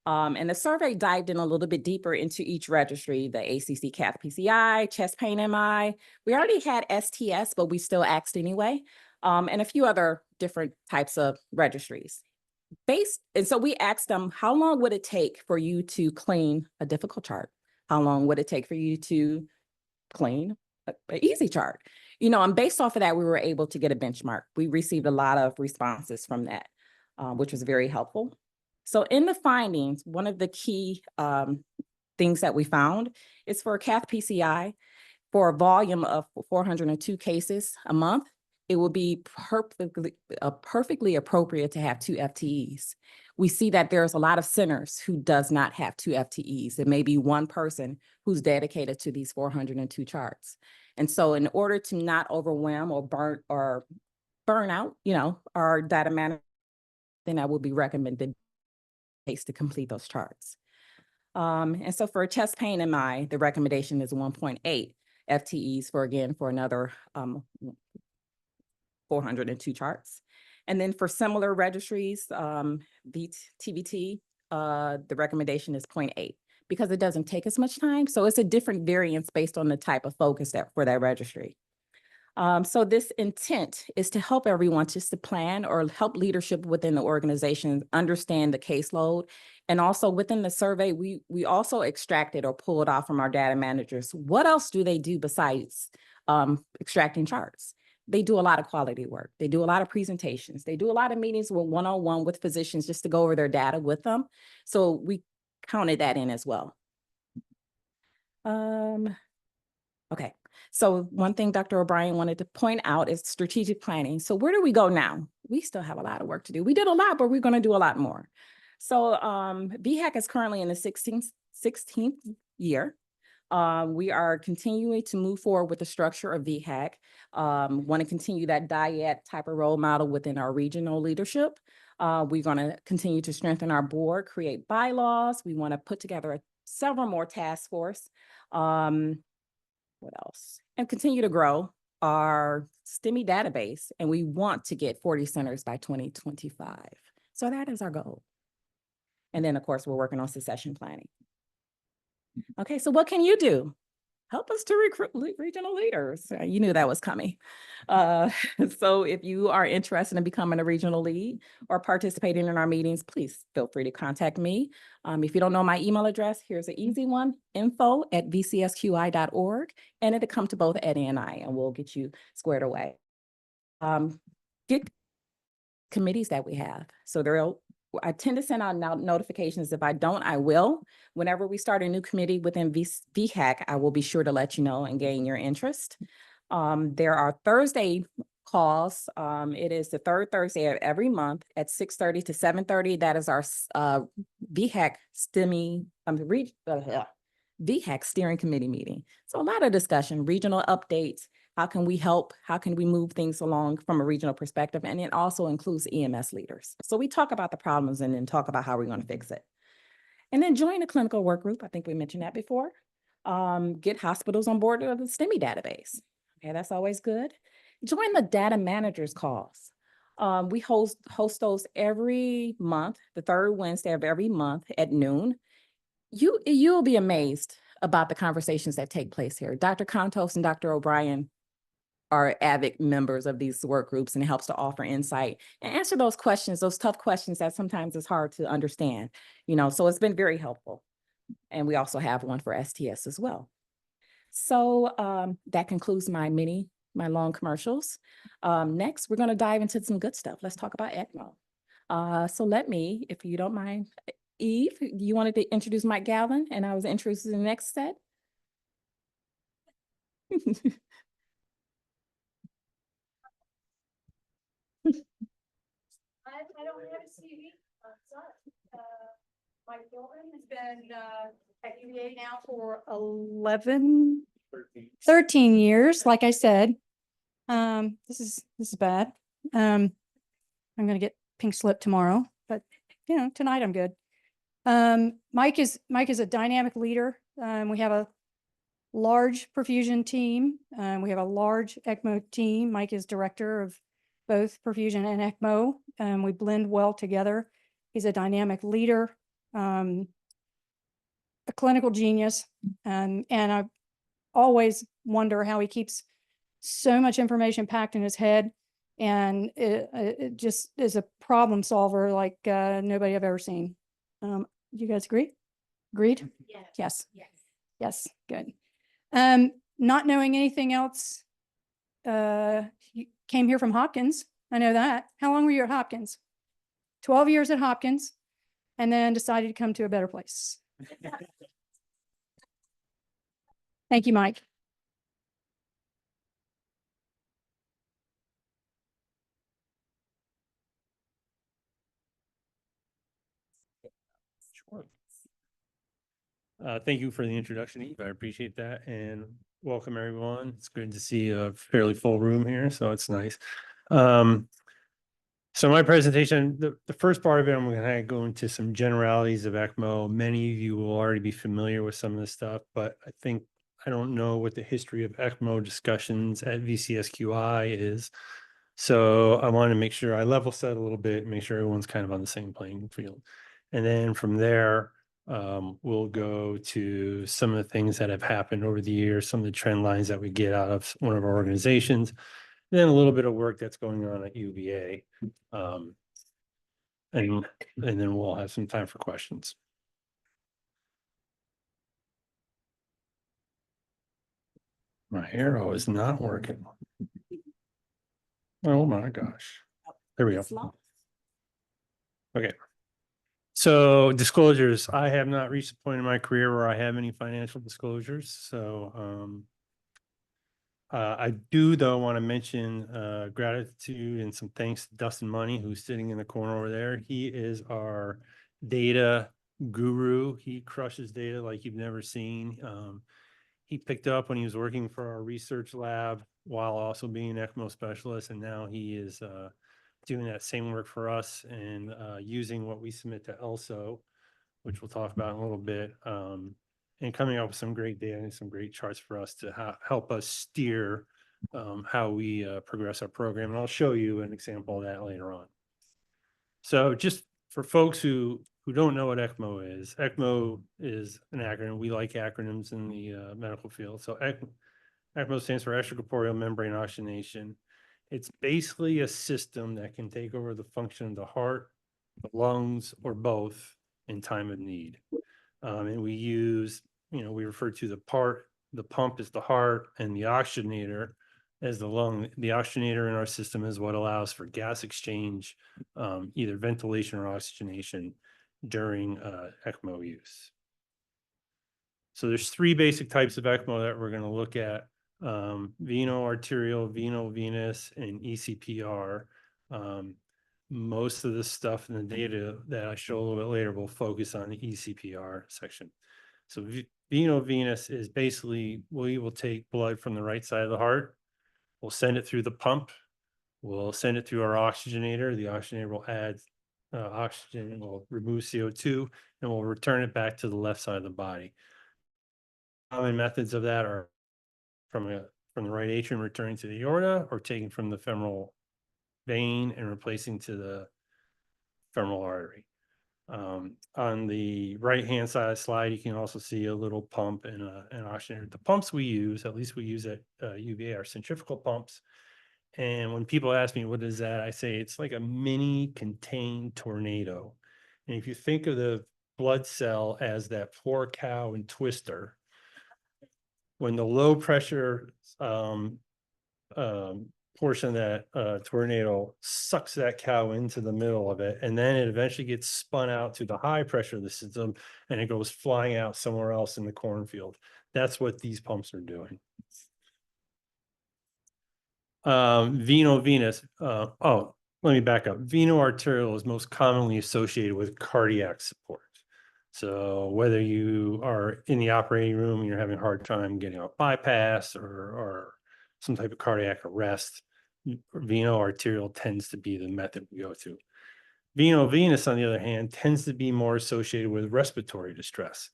And the survey dived in a little bit deeper into each registry, the ACC Cath PCI, chest pain MI. We already had STS, but we still asked anyway, and a few other different types of registries. And so we asked them, how long would it take for you to clean a difficult chart? How long would it take for you to clean an easy chart? And based off of that, we were able to get a benchmark. We received a lot of responses from that, which was very helpful. So in the findings, one of the key things that we found is for a Cath PCI, for a volume of 402 cases a month, it would be perfectly appropriate to have 2 FTEs. We see that there's a lot of centers who does not have 2 FTEs. It may be one person who's dedicated to these 402 charts. And so in order to not overwhelm or burn out, our data manager, then I would be recommended to complete those charts. And so for chest pain MI, the recommendation is 1.8 FTEs for another 402 charts. And then for similar registries, TVT, the recommendation is 0.8 because it doesn't take as much time. So it's a different variance based on the type of focus for that registry. So this intent is to help everyone just to plan or help leadership within the organization understand the caseload. And also within the survey, we also extracted or pulled off from our data managers, what else do they do besides extracting charts? They do a lot of quality work. They do a lot of presentations. They do a lot of meetings with one-on-one with physicians just to go over their data with them. So we counted that in as well. Okay, so one thing Dr. O'Brien wanted to point out is strategic planning. So where do we go now? We still have a lot of work to do. We did a lot, but we're going to do a lot more. So VHAC is currently in the 16th year. We are continuing to move forward with the structure of VHAC. Want to continue that dyad type of role model within our regional leadership. We're going to continue to strengthen our board, create bylaws. We want to put together several more task force. What else? And continue to grow our STEMI database. And we want to get 40 centers by 2025. So that is our goal. And then, of course, we're working on succession planning. Okay, so what can you do? Help us to recruit regional leaders. You knew that was coming. So if you are interested in becoming a regional lead or participating in our meetings, please feel free to contact me. If you don't know my email address, here's an easy one, info@vcsqi.org, and it'll come to both Eddie and I, and we'll get you squared away. Get committees that we have. So I tend to send out notifications. If I don't, I will. Whenever we start a new committee within VHAC, I will be sure to let you know and gain your interest. There are Thursday calls. It is the third Thursday of every month at 6:30 to 7:30. That is our VHAC VHAC steering committee meeting. So a lot of discussion, regional updates. How can we help? How can we move things along from a regional perspective? And it also includes EMS leaders. So we talk about the problems and then talk about how we're going to fix it. And then join a clinical work group. I think we mentioned that before. Get hospitals on board with the STEMI database. Okay, that's always good. Join the data managers calls. We host those every month, the third Wednesday of every month at noon. You'll be amazed about the conversations that take place here. Dr. Contos and Dr. O'Brien are avid members of these work groups, and it helps to offer insight and answer those questions, those tough questions that sometimes is hard to understand, so it's been very helpful. And we also have one for STS as well. So that concludes my long commercials. Next, we're going to dive into some good stuff. Let's talk about ECMO. So let me, if you don't mind, Eve, you wanted to introduce Mike Galvin, and I was introducing the next set. I don't have a CV. Sorry. Mike Gilman has been at UVA now for 13 years. Like I said, this is bad. I'm gonna get pink slip tomorrow, but tonight I'm good. Mike is a dynamic leader. We have a large perfusion team. We have a large ECMO team. Mike is director of both perfusion and ECMO. We blend well together. He's a dynamic leader, a clinical genius, and I always wonder how he keeps so much information packed in his head, and it just is a problem solver like nobody I've ever seen. You guys agree? Agreed? Yes. Yes. Good. Not knowing anything else, you came here from Hopkins. I know that. How long were you at Hopkins? 12 years at Hopkins, and then decided to come to a better place. Thank you, Mike. Sure. Thank you for the introduction, Eve. I appreciate that, and welcome everyone. It's good to see a fairly full room here, so it's nice. So my presentation, the first part of it, I'm going to go into some generalities of ECMO. Many of you will already be familiar with some of this stuff, but I don't know what the history of ECMO discussions at VCSQI is. So I want to make sure I level set a little bit, make sure everyone's kind of on the same playing field. And then from there, we'll go to some of the things that have happened over the years, some of the trend lines that we get out of one of our organizations, and then a little bit of work that's going on at UVA. And then we'll have some time for questions. My arrow is not working. Oh my gosh. There we go. Okay. So disclosures, I have not reached a point in my career where I have any financial disclosures. So I do though want to mention gratitude and some thanks to Dustin Money, who's sitting in the corner over there. He is our data guru. He crushes data like you've never seen. he picked up when he was working for our research lab while also being an ECMO specialist. And now he is doing that same work for us and using what we submit to ELSO, which we'll talk about in a little bit, and coming up with some great data and some great charts for us to help us steer how we progress our program. And I'll show you an example of that later on. So just for folks who don't know what ECMO is an acronym. We like acronyms in the medical field. So ECMO stands for extracorporeal membrane oxygenation. It's basically a system that can take over the function of the heart, the lungs, or both in time of need. And we use, we refer to the pump is the heart and the oxygenator as the lung. The oxygenator in our system is what allows for gas exchange, either ventilation or oxygenation during ECMO use. So there's 3 basic types of ECMO that we're going to look at: veno-arterial, veno-venous, and ECPR. Most of the stuff in the data that I show a little bit later will focus on the ECPR section. So veno-venous is basically, we will take blood from the right side of the heart. We'll send it through the pump. We'll send it through our oxygenator. The oxygenator will add oxygen, will remove CO2, and we'll return it back to the left side of the body. Common methods of that are from the right atrium returning to the aorta, or taking from the femoral vein and replacing to the femoral artery. On the right-hand side of the slide, you can also see a little pump and an oxygenator. The pumps we use, at least we use at UVA, are centrifugal pumps. And when people ask me, what is that? I say it's like a mini contained tornado. And if you think of the blood cell as that poor cow and twister, when the low pressure portion of that tornado sucks that cow into the middle of it, and then it eventually gets spun out to the high pressure of the system, and it goes flying out somewhere else in the cornfield. That's what these pumps are doing. Veno-venous. Let me back up. Veno-arterial is most commonly associated with cardiac support. So whether you are in the operating room and you're having a hard time getting a bypass or some type of cardiac arrest, veno-arterial tends to be the method we go to. Veno-venous, on the other hand, tends to be more associated with respiratory distress.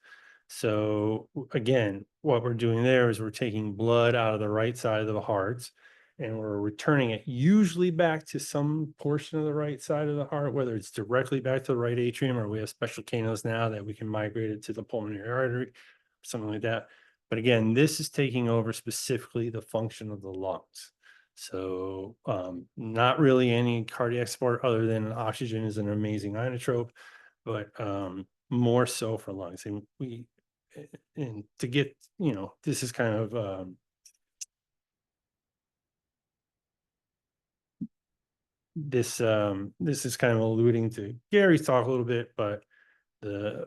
So again, what we're doing there is we're taking blood out of the right side of the heart, and we're returning it usually back to some portion of the right side of the heart, whether it's directly back to the right atrium, or we have special cannulas now that we can migrate it to the pulmonary artery, something like that. But again, this is taking over specifically the function of the lungs. So not really any cardiac support other than oxygen is an amazing inotrope, but more so for lungs. And to get, this is kind of this is kind of alluding to Gary's talk a little bit, but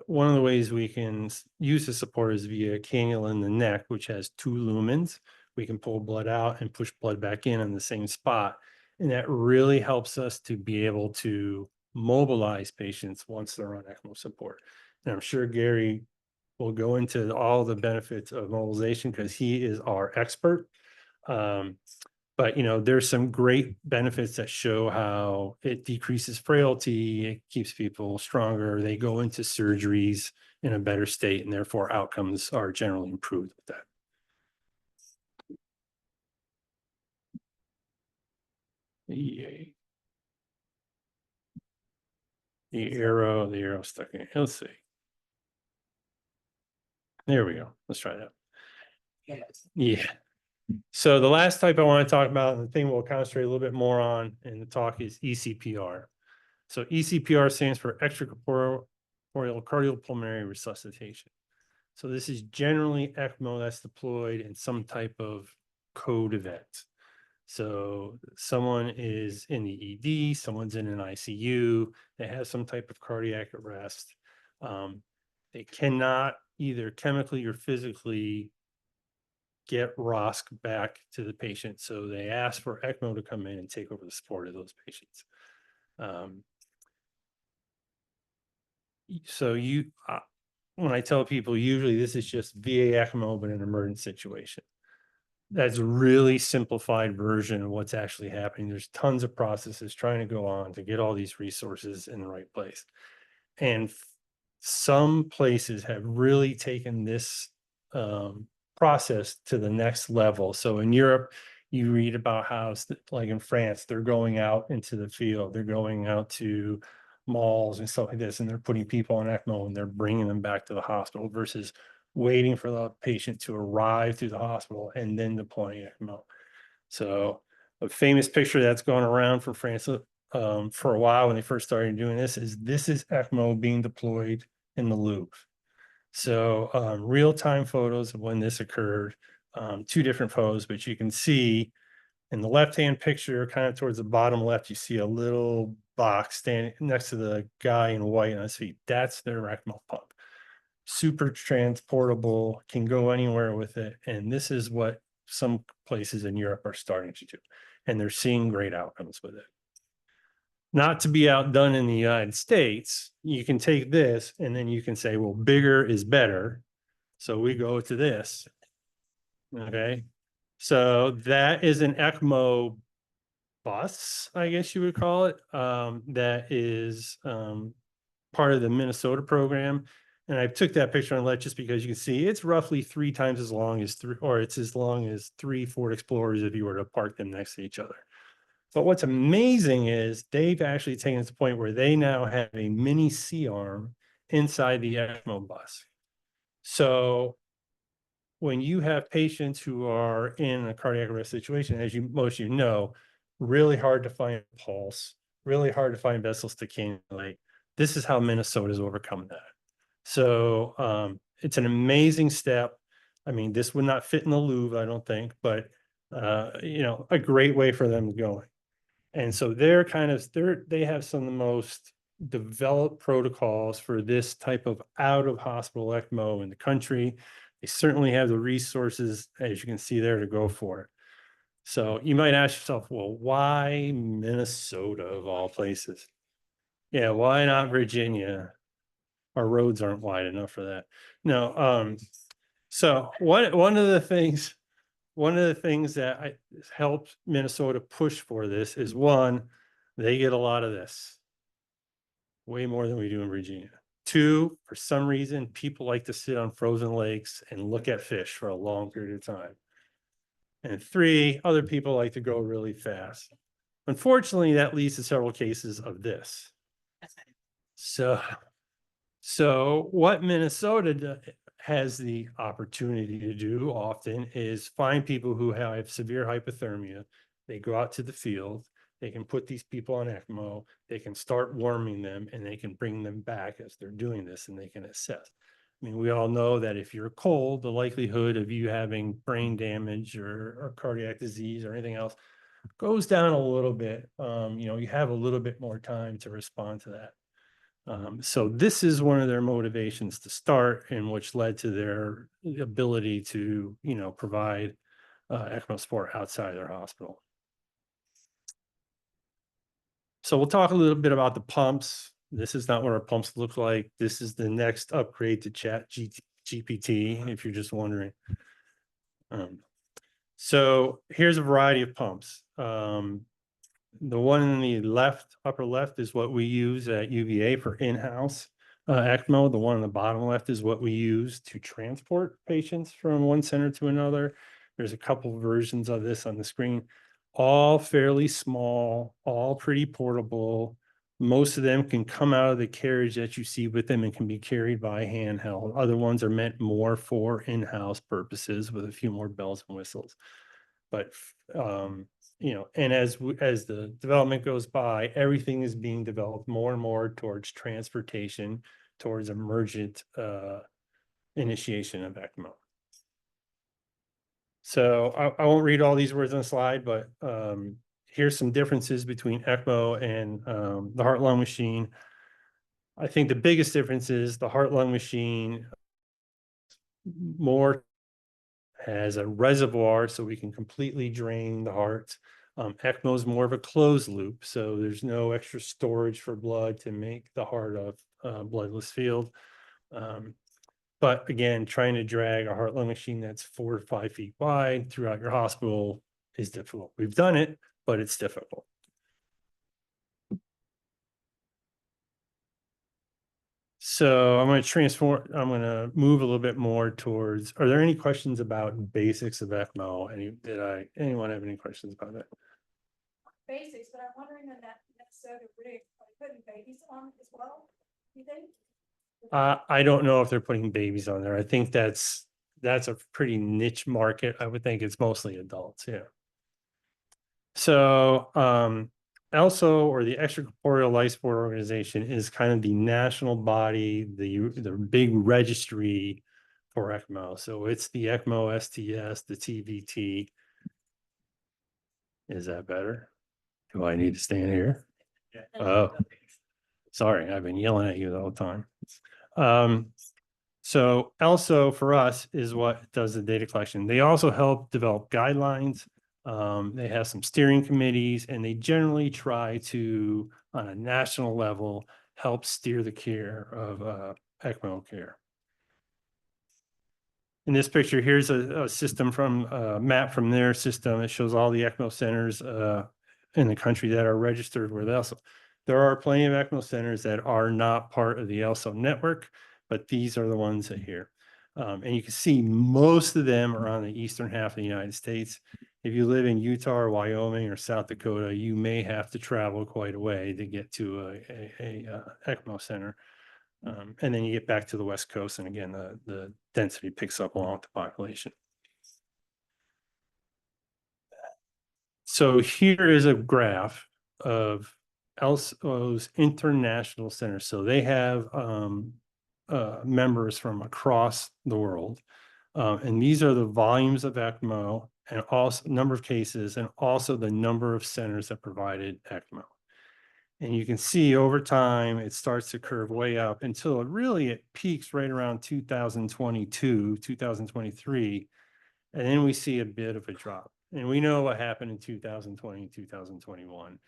one of the ways we can use the support is via cannula in the neck, which has 2 lumens. We can pull blood out and push blood back in on the same spot. And that really helps us to be able to mobilize patients once they're on ECMO support. And I'm sure Gary will go into all the benefits of mobilization because he is our expert. But, there's some great benefits that show how it decreases frailty, it keeps people stronger, they go into surgeries in a better state, and therefore outcomes are generally improved with that. Yay. The arrow stuck in it. Let's see. There we go. Let's try that. Yeah. So the last type I want to talk about, and the thing we'll concentrate a little bit more on in the talk, is ECPR. So ECPR stands for extracorporeal cardiopulmonary resuscitation. So this is generally ECMO that's deployed in some type of code event. So someone is in the ED, someone's in an ICU, they have some type of cardiac arrest. They cannot either chemically or physically get ROSC back to the patient. So they ask for ECMO to come in and take over the support of those patients. So when I tell people, usually this is just VA ECMO, but in an emergent situation. That's a really simplified version of what's actually happening. There's tons of processes trying to go on to get all these resources in the right place. And some places have really taken this process to the next level. So in Europe, you read about how, like in France, they're going out into the field, they're going out to malls and stuff like this, and they're putting people on ECMO and they're bringing them back to the hospital versus waiting for the patient to arrive through the hospital and then deploying ECMO. So a famous picture that's gone around from France for a while when they first started doing this is ECMO being deployed in the Louvre. So real-time photos of when this occurred, two different photos, but you can see in the left-hand picture, kind of towards the bottom left, you see a little box standing next to the guy in white on his feet. That's their ECMO pump. Super transportable, can go anywhere with it. And this is what some places in Europe are starting to do. And they're seeing great outcomes with it. Not to be outdone in the United States, you can take this and then you can say, well, bigger is better. So we go to this. Okay. So that is an ECMO bus, I guess you would call it, that is part of the Minnesota program. And I took that picture on let just because you can see it's roughly 3 times as long as it's as long as 3 Ford Explorers if you were to park them next to each other. But what's amazing is they've actually taken it to the point where they now have a mini C-arm inside the ECMO bus. So when you have patients who are in a cardiac arrest situation, as most of you know, really hard to find pulse, really hard to find vessels to cannulate. This is how Minnesota's overcome that. So it's an amazing step. I mean, this would not fit in the Louvre, I don't think, but you know, a great way for them going. And so they have some of the most developed protocols for this type of out of hospital ECMO in the country. They certainly have the resources, as you can see there, to go for it. So you might ask yourself, well, why Minnesota of all places? Yeah, why not Virginia? Our roads aren't wide enough for that. No, so one of the things that helped Minnesota push for this is one, they get a lot of this, way more than we do in Virginia. 2, for some reason, people like to sit on frozen lakes and look at fish for a long period of time. And 3, other people like to go really fast. Unfortunately, that leads to several cases of this. So what Minnesota has the opportunity to do often is find people who have severe hypothermia. They go out to the field, they can put these people on ECMO, they can start warming them, and they can bring them back as they're doing this, and they can assess. I mean, we all know that if you're cold, the likelihood of you having brain damage or cardiac disease or anything else goes down a little bit. You know, you have a little bit more time to respond to that. So this is one of their motivations to start, and which led to their ability to, you know, provide ECMO support outside their hospital. So we'll talk a little bit about the pumps. This is not what our pumps look like. This is the next upgrade to GPT, if you're just wondering. So here's a variety of pumps. The one in the upper left is what we use at UVA for in-house ECMO. The one on the bottom left is what we use to transport patients from one center to another. There's a couple versions of this on the screen, all fairly small, all pretty portable. Most of them can come out of the carriage that you see with them and can be carried by handheld. Other ones are meant more for in-house purposes with a few more bells and whistles. But you know, and as the development goes by, everything is being developed more and more towards transportation, towards emergent initiation of ECMO. So I won't read all these words on the slide, but here's some differences between ECMO and the heart-lung machine. I think the biggest difference is the heart-lung machine has a reservoir, so we can completely drain the heart. ECMO is more of a closed loop, so there's no extra storage for blood to make the heart a bloodless field. But again, trying to drag a heart-lung machine that's 4 to 5 feet wide throughout your hospital is difficult. We've done it, but it's difficult. So I'm going to move a little bit more towards, are there any questions about basics of ECMO? Anyone have any questions about that? Basics, but I'm wondering in that Minnesota rig, are they putting babies on as well, you think? I don't know if they're putting babies on there. I think that's a pretty niche market. I would think it's mostly adults, yeah. So ELSO, or the Extracorporeal Life Support Organization, is kind of the national body, the big registry for ECMO. So it's the ECMO STS, the TVT. Is that better? Do I need to stand here? Oh, sorry, I've been yelling at you the whole time. So ELSO for us is what does the data collection. They also help develop guidelines. They have some steering committees, and they generally try to, on a national level, help steer the care of ECMO care. In this picture, here's a system from a map from their system. It shows all the ECMO centers in the country that are registered with ELSO. There are plenty of ECMO centers that are not part of the ELSO network, but these are the ones that here. And you can see most of them are on the eastern half of the United States. If you live in Utah or Wyoming or South Dakota, you may have to travel quite a way to get to a ECMO center. And then you get back to the West Coast, and again, the density picks up along with the population. So here is a graph of ELSO's international centers. So they have members from across the world. And these are the volumes of ECMO, and also number of cases, and also the number of centers that provided ECMO. And you can see over time, it starts to curve way up until it peaks right around 2022, 2023. And then we see a bit of a drop. And we know what happened in 2020, 2021,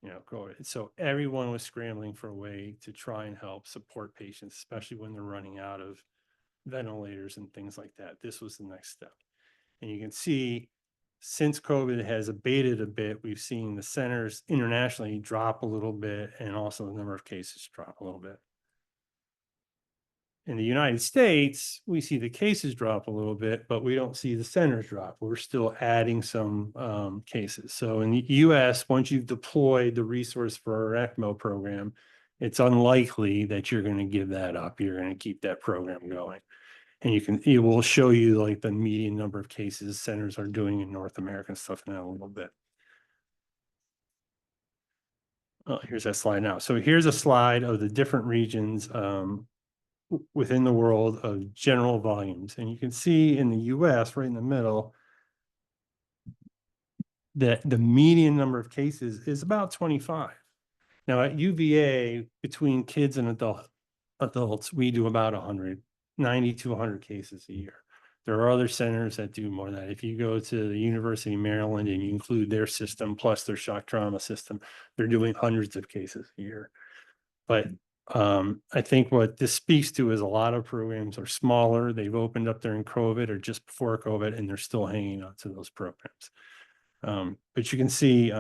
COVID. So everyone was scrambling for a way to try and help support patients, especially when they're running out of ventilators and things like that. This was the next step. And you can see, since COVID has abated a bit, we've seen the centers internationally drop a little bit, and also the number of cases drop a little bit. In the United States, we see the cases drop a little bit, but we don't see the centers drop. We're still adding some cases. So in the US, once you've deployed the resource for our ECMO program, it's unlikely that you're going to give that up. You're going to keep that program going. And it will show you like the median number of cases centers are doing in North America and stuff now a little bit. Oh, here's that slide now. So here's a slide of the different regions within the world of general volumes. And you can see in the US, right in the middle, that the median number of cases is about 25. Now at UVA, between kids and adults, we do about 90 to 100 cases a year. There are other centers that do more than that. If you go to the University of Maryland and you include their system plus their shock trauma system, they're doing hundreds of cases a year. But I think what this speaks to is a lot of programs are smaller. They've opened up during COVID or just before COVID, and they're still hanging on to those programs. But you can see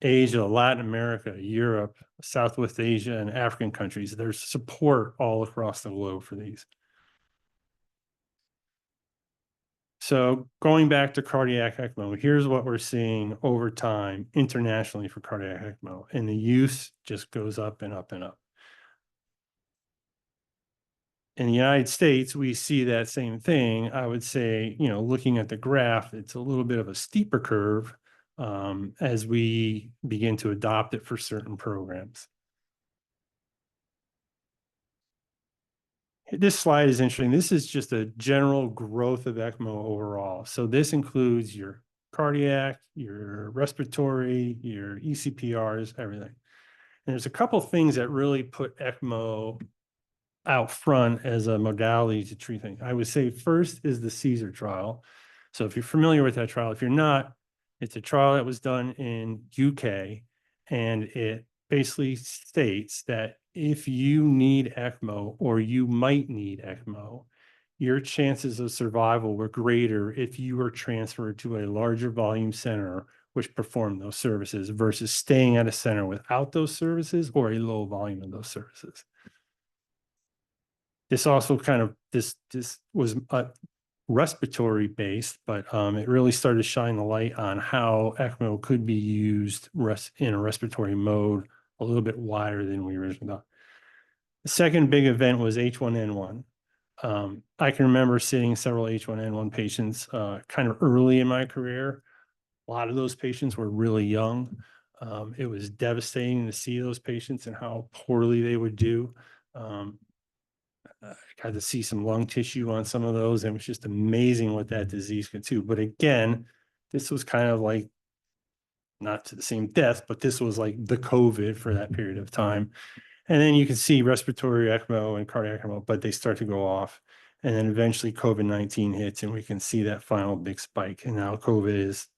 Asia, Latin America, Europe, Southwest Asia, and African countries, there's support all across the globe for these. So going back to cardiac ECMO, here's what we're seeing over time internationally for cardiac ECMO, and the use just goes up and up and up. In the United States, we see that same thing. I would say, looking at the graph, it's a little bit of a steeper curve as we begin to adopt it for certain programs. This slide is interesting. This is just a general growth of ECMO overall. So this includes your cardiac, your respiratory, your ECPRs, everything. And there's a couple things that really put ECMO out front as a modality to treat things. I would say first is the CSER trial. So if you're familiar with that trial, if you're not, it's a trial that was done in UK, and it basically states that if you need ECMO or you might need ECMO, your chances of survival were greater if you were transferred to a larger volume center which performed those services versus staying at a center without those services or a low volume of those services. This also kind of, this was respiratory based, but it really started to shine the light on how ECMO could be used in a respiratory mode a little bit wider than we originally thought. The second big event was H1N1. I can remember seeing several H1N1 patients kind of early in my career. A lot of those patients were really young. It was devastating to see those patients and how poorly they would do. I got to see some lung tissue on some of those, and it was just amazing what that disease could do. But again, this was kind of like, not to the same depth, but this was like the COVID for that period of time. And then you can see respiratory ECMO and cardiac ECMO, but they start to go off. And then eventually COVID-19 hits, and we can see that final big spike. And now COVID is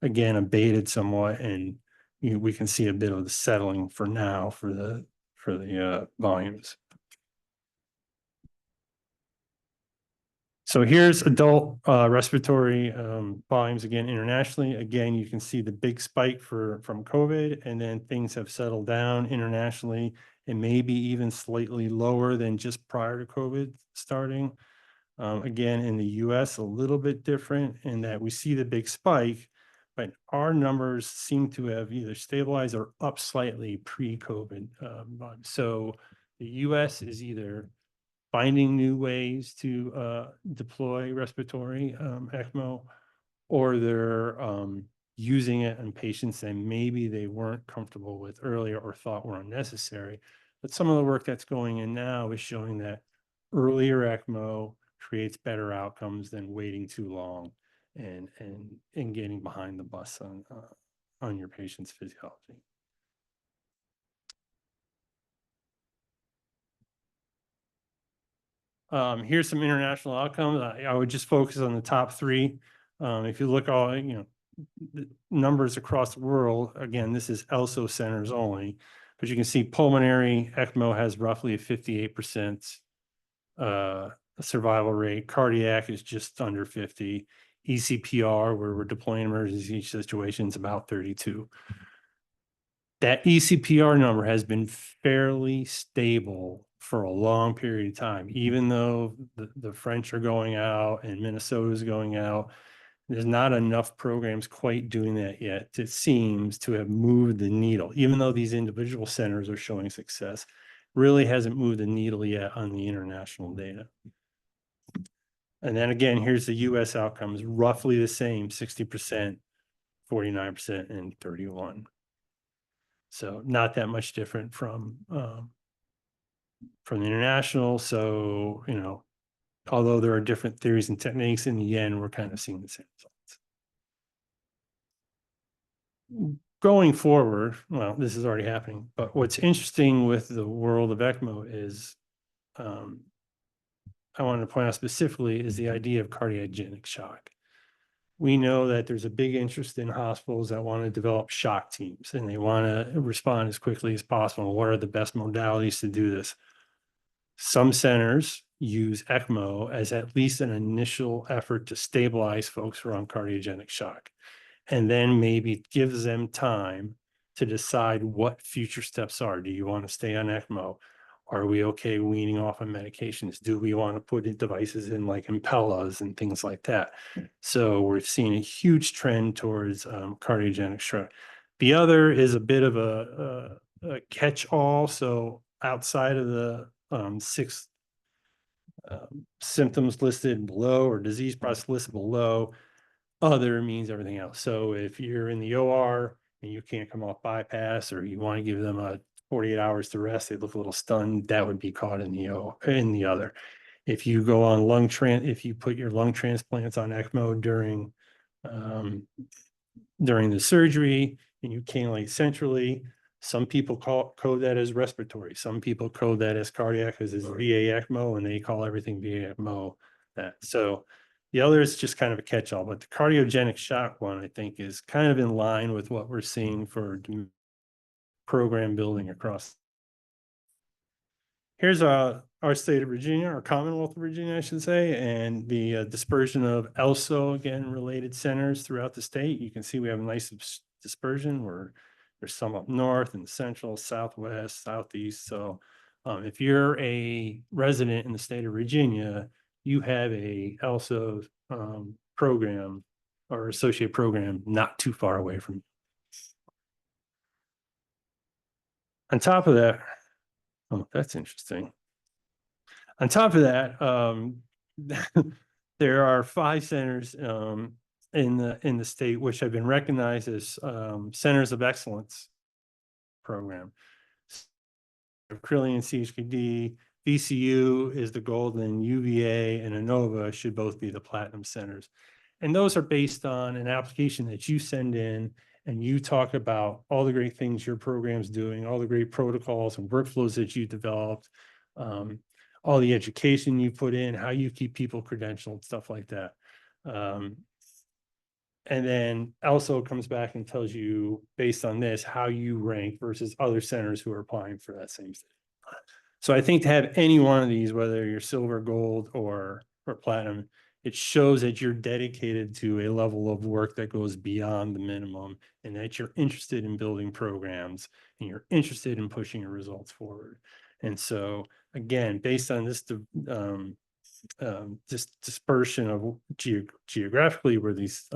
again abated somewhat, and we can see a bit of the settling for now for the volumes. So here's adult respiratory volumes again internationally. Again, you can see the big spike from COVID, and then things have settled down internationally and maybe even slightly lower than just prior to COVID starting. Again, in the US, a little bit different in that we see the big spike, but our numbers seem to have either stabilized or up slightly pre-COVID. So the US is either finding new ways to deploy respiratory ECMO, or they're using it in patients that maybe they weren't comfortable with earlier or thought were unnecessary. But some of the work that's going in now is showing that earlier ECMO creates better outcomes than waiting too long and getting behind the bus on your patient's physiology. Here's some international outcomes. I would just focus on the top three. If you look all, the numbers across the world, again, this is ELSO centers only, but you can see pulmonary ECMO has roughly a 58% survival rate. Cardiac is just under 50. ECPR, where we're deploying emergency situations, about 32. That ECPR number has been fairly stable for a long period of time, even though the French are going out and Minnesota is going out. There's not enough programs quite doing that yet. It seems to have moved the needle, even though these individual centers are showing success, really hasn't moved the needle yet on the international data. And then again, here's the US outcomes, roughly the same, 60%, 49%, and 31%. So not that much different from the international. So, although there are different theories and techniques, in the end, we're kind of seeing the same results. Going forward, well, this is already happening, but what's interesting with the world of ECMO is, I wanted to point out specifically, is the idea of cardiogenic shock. We know that there's a big interest in hospitals that want to develop shock teams, and they want to respond as quickly as possible. What are the best modalities to do this? Some centers use ECMO as at least an initial effort to stabilize folks who are on cardiogenic shock, and then maybe gives them time to decide what future steps are. Do you want to stay on ECMO? Are we okay weaning off on medications? Do we want to put in devices in like Impellas and things like that? So we're seeing a huge trend towards cardiogenic shock. The other is a bit of a catch-all. So outside of the 6 symptoms listed below or disease process listed below, other means everything else. So if you're in the OR and you can't come off bypass, or you want to give them a 48 hours to rest, they look a little stunned, that would be caught in the other. If you go on if you put your lung transplants on ECMO during the surgery and you cannulate centrally, some people code that as respiratory. Some people code that as cardiac because it's VA ECMO, and they call everything VA ECMO that. So the other is just kind of a catch-all, but the cardiogenic shock one, I think, is kind of in line with what we're seeing for program building across. here's our state of Virginia, our Commonwealth of Virginia, I should say, and the dispersion of ELSO, again, related centers throughout the state. You can see we have a nice dispersion where there's some up north and central, southwest, southeast. So if you're a resident in the state of Virginia, you have a ELSO program or associate program not too far away from you. On top of that, oh, that's interesting. On top of that, there are 5 centers in the state which have been recognized as centers of excellence program. Crillian CHKD, VCU is the gold, and UVA and ANOVA should both be the platinum centers. And those are based on an application that you send in, and you talk about all the great things your program's doing, all the great protocols and workflows that you developed, all the education you put in, how you keep people credentialed, stuff like that. And then also comes back and tells you, based on this, how you rank versus other centers who are applying for that same thing. So I think to have any one of these, whether you're silver, gold, or platinum, it shows that you're dedicated to a level of work that goes beyond the minimum, and that you're interested in building programs and you're interested in pushing your results forward. And so again, based on this dispersion of geographically where these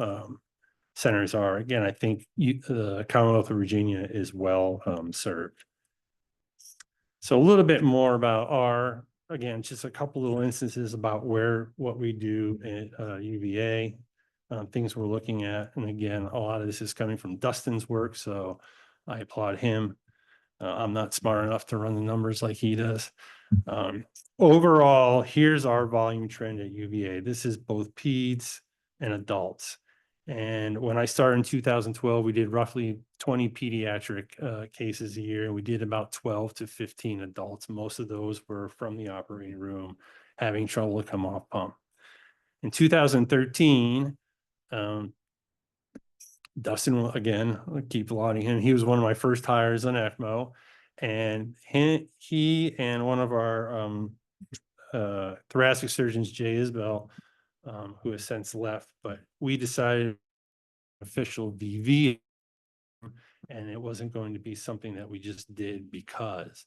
centers are, again, I think the Commonwealth of Virginia is well served. So a little bit more about again, just a couple little instances about what we do at UVA, things we're looking at. And again, a lot of this is coming from Dustin's work, so I applaud him. I'm not smart enough to run the numbers like he does. Overall, here's our volume trend at UVA. This is both peds and adults. And when I started in 2012, we did roughly 20 pediatric cases a year. We did about 12 to 15 adults. Most of those were from the operating room having trouble to come off pump. In 2013, Dustin, again, I keep lauding him. He was one of my first hires on ECMO, and he and one of our thoracic surgeons, Jay Isbell, who has since left, but we decided official VV, and it wasn't going to be something that we just did because.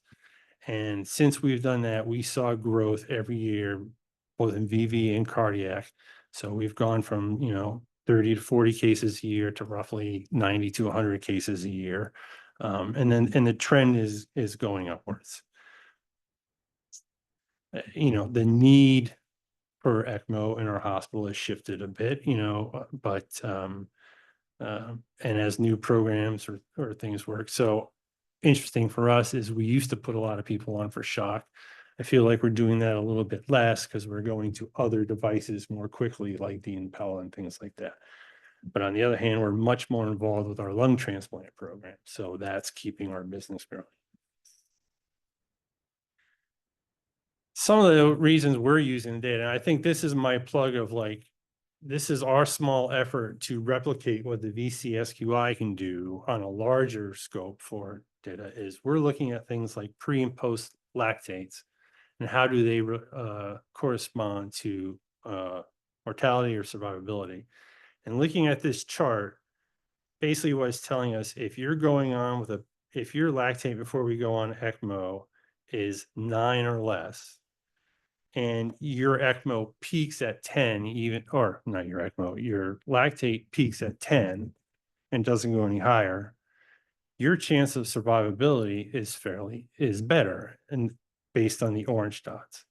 And since we've done that, we saw growth every year, both in VV and cardiac. So we've gone from, 30 to 40 cases a year to roughly 90 to 100 cases a year. And the trend is going upwards. The need for ECMO in our hospital has shifted a bit, but and as new programs or things work. So interesting for us is we used to put a lot of people on for shock. I feel like we're doing that a little bit less because we're going to other devices more quickly, like the Impella and things like that. But on the other hand, we're much more involved with our lung transplant program. So that's keeping our business growing. Some of the reasons we're using the data, and I think this is my plug of this is our small effort to replicate what the VCSQI can do on a larger scope for data, is we're looking at things like pre and post lactates and how do they correspond to mortality or survivability. And looking at this chart, basically what it's telling us, if you're going on if your lactate before we go on ECMO is 9 or less, and your ECMO peaks at 10, or not your ECMO, your lactate peaks at 10 and doesn't go any higher, your chance of survivability is better, and based on the orange dots.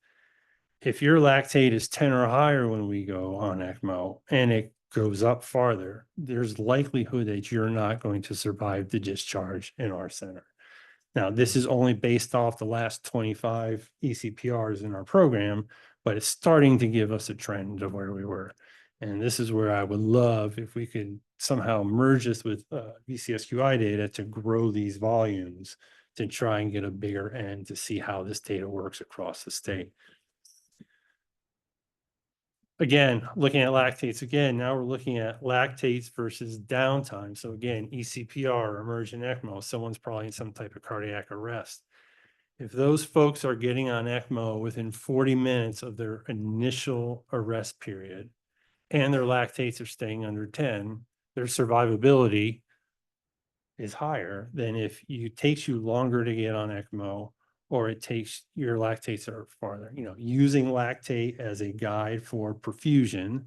If your lactate is 10 or higher when we go on ECMO and it goes up farther, there's likelihood that you're not going to survive the discharge in our center. Now, this is only based off the last 25 ECPRs in our program, but it's starting to give us a trend of where we were. And this is where I would love if we could somehow merge this with VCSQI data to grow these volumes to try and get a bigger end to see how this data works across the state. Again, looking at lactates again, now we're looking at lactates versus downtime. So again, ECPR, emergent ECMO, someone's probably in some type of cardiac arrest. If those folks are getting on ECMO within 40 minutes of their initial arrest period and their lactates are staying under 10, their survivability is higher than if it takes you longer to get on ECMO or it takes your lactates are farther. Using lactate as a guide for perfusion,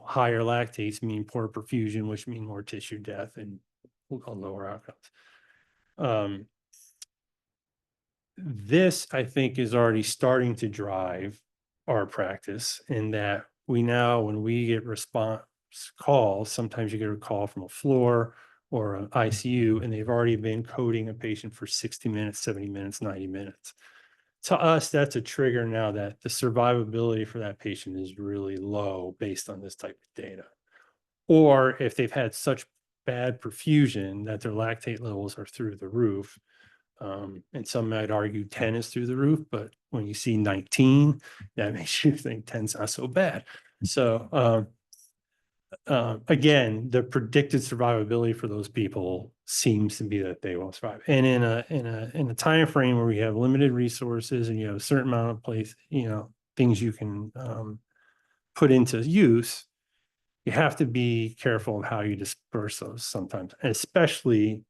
higher lactates mean poor perfusion, which mean more tissue death and lower outcomes. This, I think, is already starting to drive our practice in that we now, when we get response calls, sometimes you get a call from a floor or an ICU, and they've already been coding a patient for 60 minutes, 70 minutes, 90 minutes. To us, that's a trigger now that the survivability for that patient is really low based on this type of data. Or if they've had such bad perfusion that their lactate levels are through the roof, and some might argue 10 is through the roof, but when you see 19, that makes you think 10's not so bad. So again, the predicted survivability for those people seems to be that they won't survive. And in a time frame where we have limited resources and you have a certain amount of things you can put into use, you have to be careful of how you disperse those sometimes, especially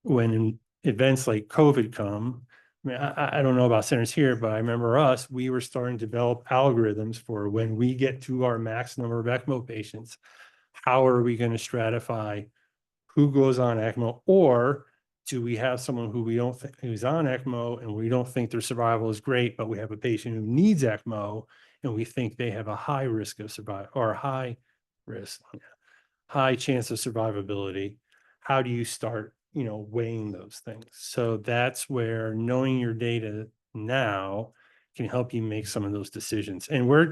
when events like COVID come. I mean, I don't know about centers here, but I remember we were starting to develop algorithms for when we get to our max number of ECMO patients, how are we going to stratify who goes on ECMO, or do we have someone who we don't think who's on ECMO and we don't think their survival is great, but we have a patient who needs ECMO and we think they have a high risk of survival or high chance of survivability. How do you start weighing those things? So that's where knowing your data now can help you make some of those decisions. And we're,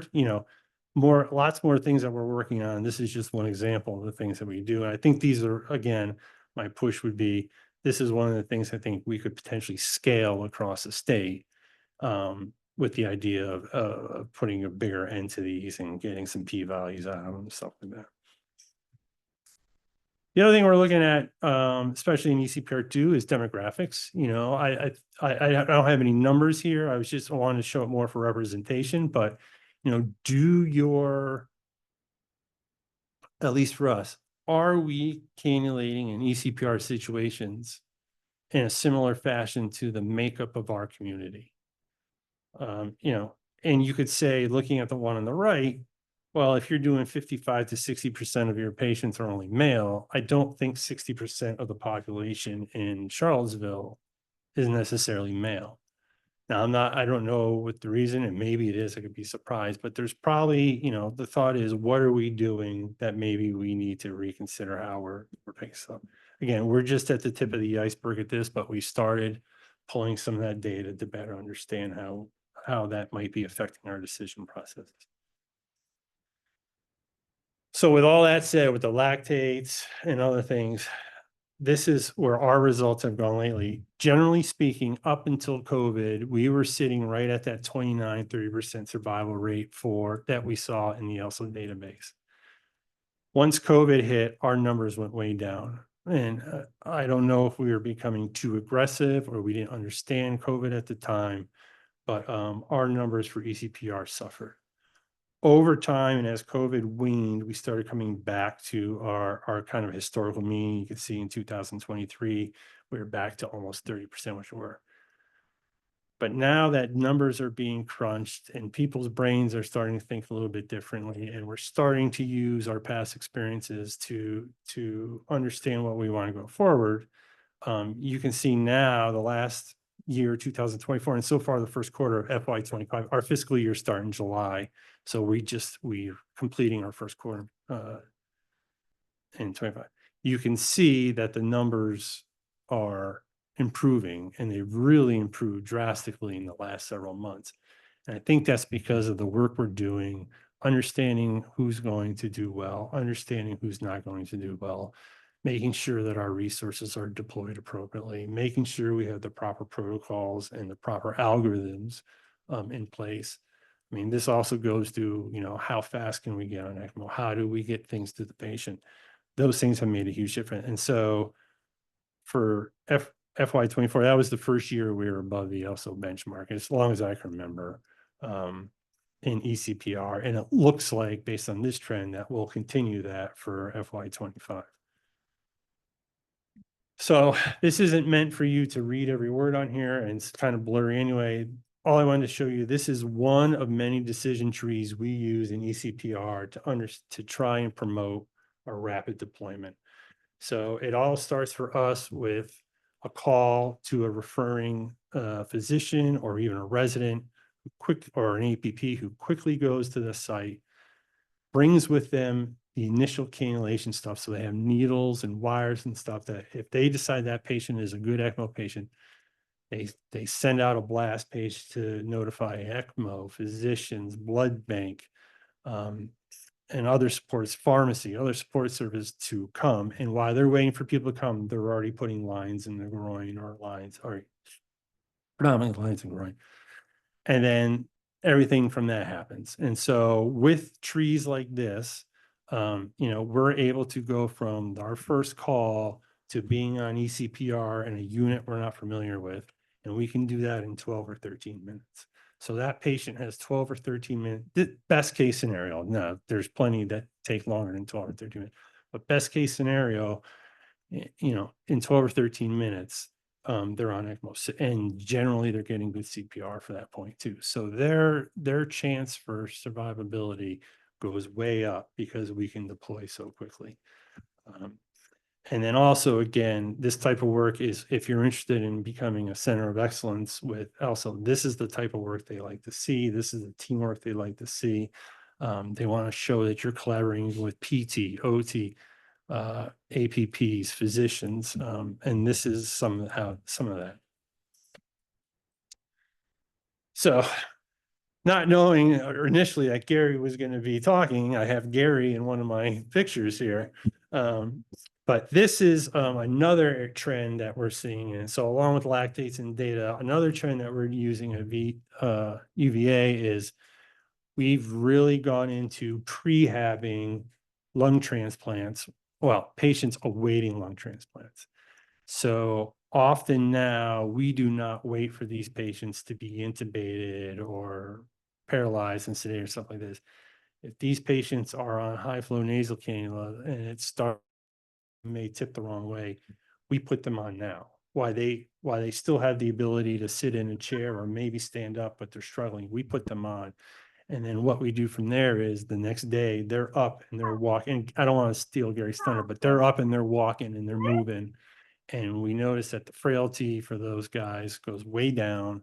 lots more things that we're working on. This is just one example of the things that we do. And I think these are, again, my push would be, this is one of the things I think we could potentially scale across the state, with the idea of putting a bigger end to these and getting some p-values out of them and stuff like that. The other thing we're looking at, especially in ECPR2, is demographics. I don't have any numbers here. I was just wanting to show it more for representation, but, at least for us, are we cannulating in ECPR situations in a similar fashion to the makeup of our community? And you could say, looking at the one on the right, well, if you're doing 55 to 60% of your patients are only male, I don't think 60% of the population in Charlottesville is necessarily male. Now, I don't know what the reason, and maybe it is, I could be surprised, but there's probably, the thought is, what are we doing that maybe we need to reconsider how we're picking stuff? Again, we're just at the tip of the iceberg at this, but we started pulling some of that data to better understand how that might be affecting our decision processes. So with all that said, with the lactates and other things, this is where our results have gone lately. Generally speaking, up until COVID, we were sitting right at that 29-30% survival rate that we saw in the ELSA database. Once COVID hit, our numbers went way down. And I don't know if we were becoming too aggressive or we didn't understand COVID at the time, but our numbers for ECPR suffered. Over time, and as COVID waned, we started coming back to our kind of historical mean. You can see in 2023, we were back to almost 30%, which we were. But now that numbers are being crunched and people's brains are starting to think a little bit differently, and we're starting to use our past experiences to understand what we want to go forward. You can see now the last year, 2024, and so far the first quarter of FY25, our fiscal year start in July. So we're completing our first quarter in 25. You can see that the numbers are improving, and they've really improved drastically in the last several months. And I think that's because of the work we're doing, understanding who's going to do well, understanding who's not going to do well, making sure that our resources are deployed appropriately, making sure we have the proper protocols and the proper algorithms in place. I mean, this also goes to, how fast can we get on ECMO? How do we get things to the patient? Those things have made a huge difference. And so for FY24, that was the first year we were above the ELSO benchmark, as long as I can remember, in ECPR. And it looks like, based on this trend, that we'll continue that for FY25. So this isn't meant for you to read every word on here, and it's kind of blurry anyway. All I wanted to show you, this is one of many decision trees we use in ECPR to try and promote a rapid deployment. So it all starts for us with a call to a referring physician or even a resident or an APP who quickly goes to the site, brings with them the initial cannulation stuff. So they have needles and wires and stuff that if they decide that patient is a good ECMO patient, they send out a blast page to notify ECMO, physicians, blood bank, and other supports, pharmacy, other support service to come. And while they're waiting for people to come, they're already putting lines in the groin or predominantly lines in groin. And then everything from that happens. And so with trees like this, we're able to go from our first call to being on ECPR in a unit we're not familiar with. And we can do that in 12 or 13 minutes. So that patient has 12 or 13 minutes, best case scenario. No, there's plenty that take longer than 12 or 13 minutes, but best case scenario, in 12 or 13 minutes, they're on ECMO, and generally they're getting good CPR for that point too. So their chance for survivability goes way up because we can deploy so quickly. And then also, again, this type of work is, if you're interested in becoming a center of excellence with ELSO, this is the type of work they like to see. This is the teamwork they like to see. They want to show that you're collaborating with PT, OT, APPs, physicians, and this is some of that. So, not knowing initially that Gary was going to be talking, I have Gary in one of my pictures here. But this is another trend that we're seeing. And so along with lactates and data, another trend that we're using at UVA is we've really gone into prehabbing lung transplants, well, patients awaiting lung transplants. So often now we do not wait for these patients to be intubated or paralyzed and sedated or something like this. If these patients are on high flow nasal cannula and it may tip the wrong way, we put them on now. While they still have the ability to sit in a chair or maybe stand up, but they're struggling, we put them on. And then what we do from there is the next day they're up and they're walking. I don't want to steal Gary's thunder, but they're up and they're walking and they're moving. And we notice that the frailty for those guys goes way down.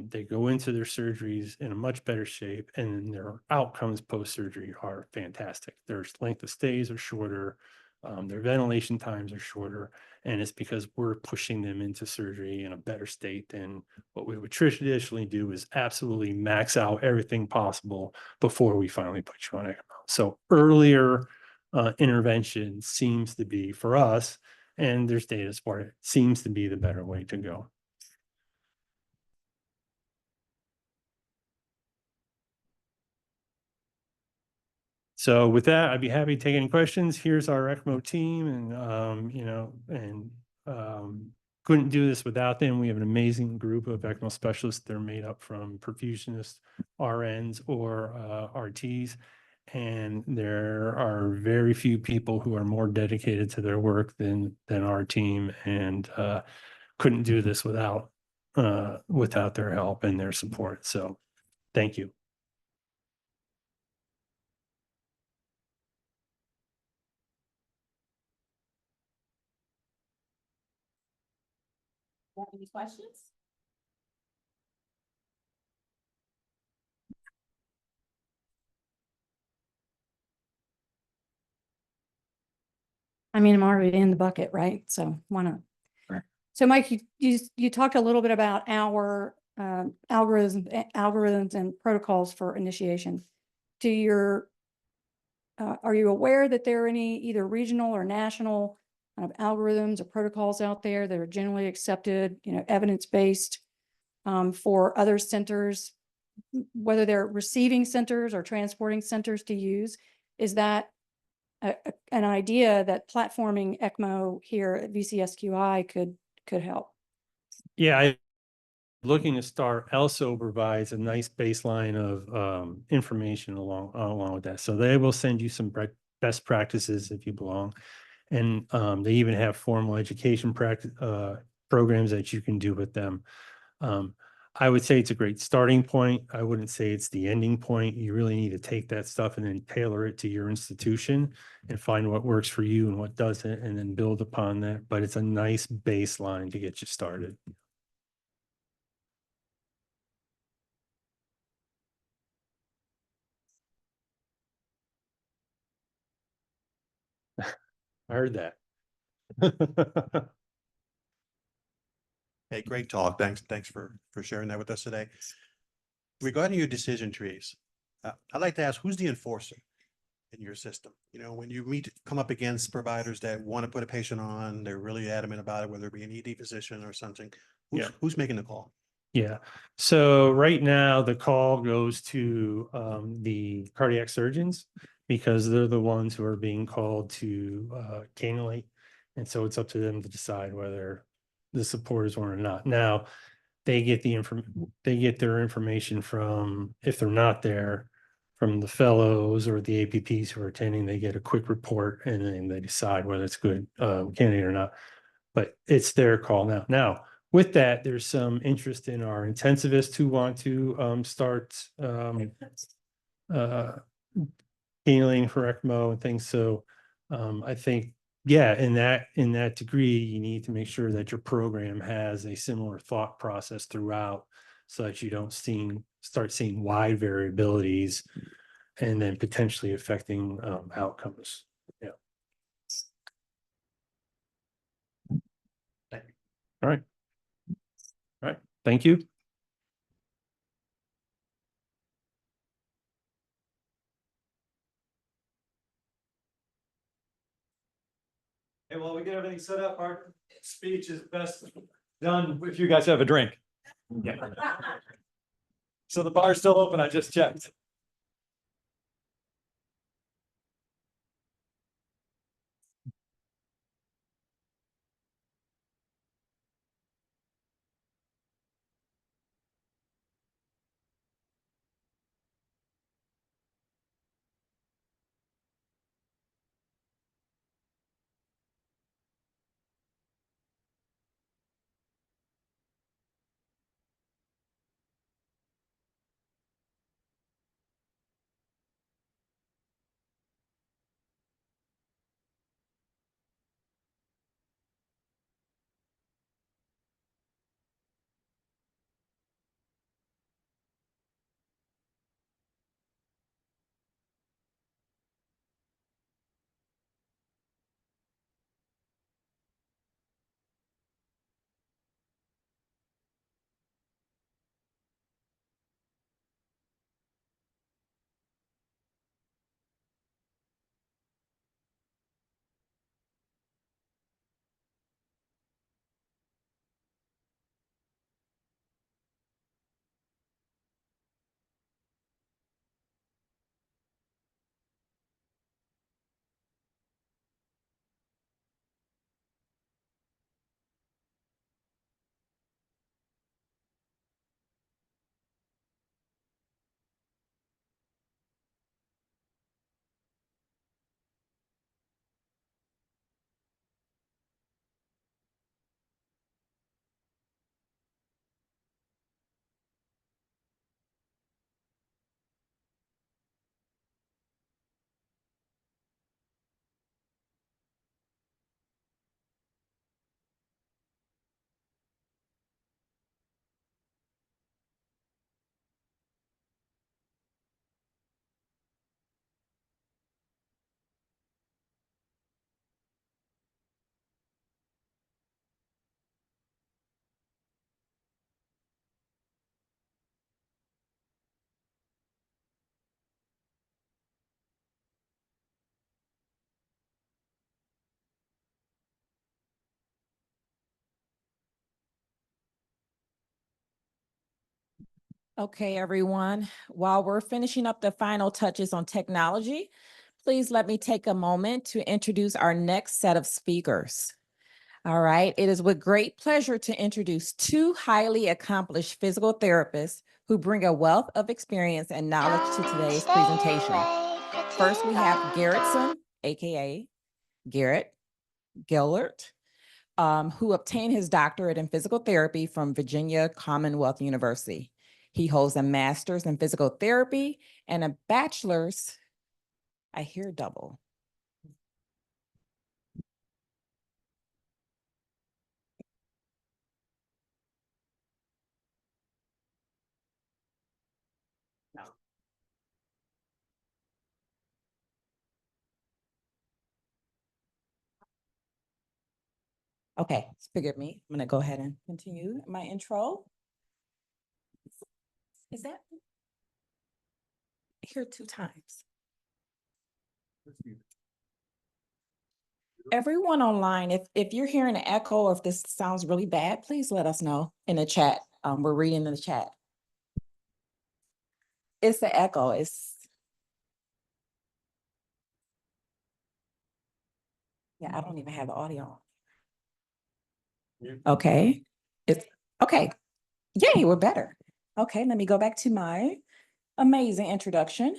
They go into their surgeries in a much better shape, and their outcomes post-surgery are fantastic. Their length of stays are shorter. Their ventilation times are shorter, and it's because we're pushing them into surgery in a better state than what we would traditionally do is absolutely max out everything possible before we finally put you on ECMO. So earlier intervention seems to be, for us, and there's data support, it seems to be the better way to go. So with that, I'd be happy to take any questions. Here's our ECMO team, and couldn't do this without them. We have an amazing group of ECMO specialists. They're made up from perfusionists, RNs, or RTs. And there are very few people who are more dedicated to their work than our team, and couldn't do this without their help and their support. So thank you. Have any questions? I mean, I'm already in the bucket, right? So why not? Sure. So Mike, you talked a little bit about our algorithms and protocols for initiation. Are you aware that there are any either regional or national kind of algorithms or protocols out there that are generally accepted, evidence-based for other centers, whether they're receiving centers or transporting centers to use? Is that an idea that platforming ECMO here at VCSQI could could help. Yeah, looking to start also provides a nice baseline of information along with that. So they will send you some best practices if you belong. And they even have formal education practice programs that you can do with them. I would say it's a great starting point. I wouldn't say it's the ending point. You really need to take that stuff and then tailor it to your institution and find what works for you and what doesn't, and then build upon that. But it's a nice baseline to get you started. I heard that. Hey, great talk. Thanks for sharing that with us today. Regarding your decision trees, I'd like to ask, who's the enforcer in your system? You know, when you come up against providers that want to put a patient on, they're really adamant about it, whether it be an ED physician or something. Who's making the call? Yeah. So right now the call goes to the cardiac surgeons because they're the ones who are being called to cannulate. And so it's up to them to decide whether the support is one or not. Now they get their information from, if they're not there, from the fellows or the APPs who are attending. They get a quick report and then they decide whether it's good candidate or not. But it's their call now. Now, with that, there's some interest in our intensivists who want to start cannuling for ECMO and things. So I think, yeah, in that degree, you need to make sure that your program has a similar thought process throughout, so that you don't start seeing wide variabilities and then potentially affecting outcomes. Yeah. All right. All right. Thank you. Hey, while we get everything set up, our speech is best done if you guys have a drink. Yeah. So the bar's still open, I just checked. Okay, everyone, while we're finishing up the final touches on technology, please let me take a moment to introduce our next set of speakers. All right, it is with great pleasure to introduce two highly accomplished physical therapists who bring a wealth of experience and knowledge to today's presentation. First, we have Garrettson, AKA Garrett Gellert, who obtained his doctorate in physical therapy from Virginia Commonwealth University. He holds a master's in physical therapy and a bachelor's, I hear double. No. Okay, forgive me. I'm gonna go ahead and continue my intro. Is that here 2 times? Everyone online, if you're hearing an echo or if this sounds really bad, please let us know in the chat. We're reading in the chat. It's the echo. Yeah, I don't even have the audio on. Okay. It's okay. Yay, we're better. Okay, let me go back to my amazing introduction.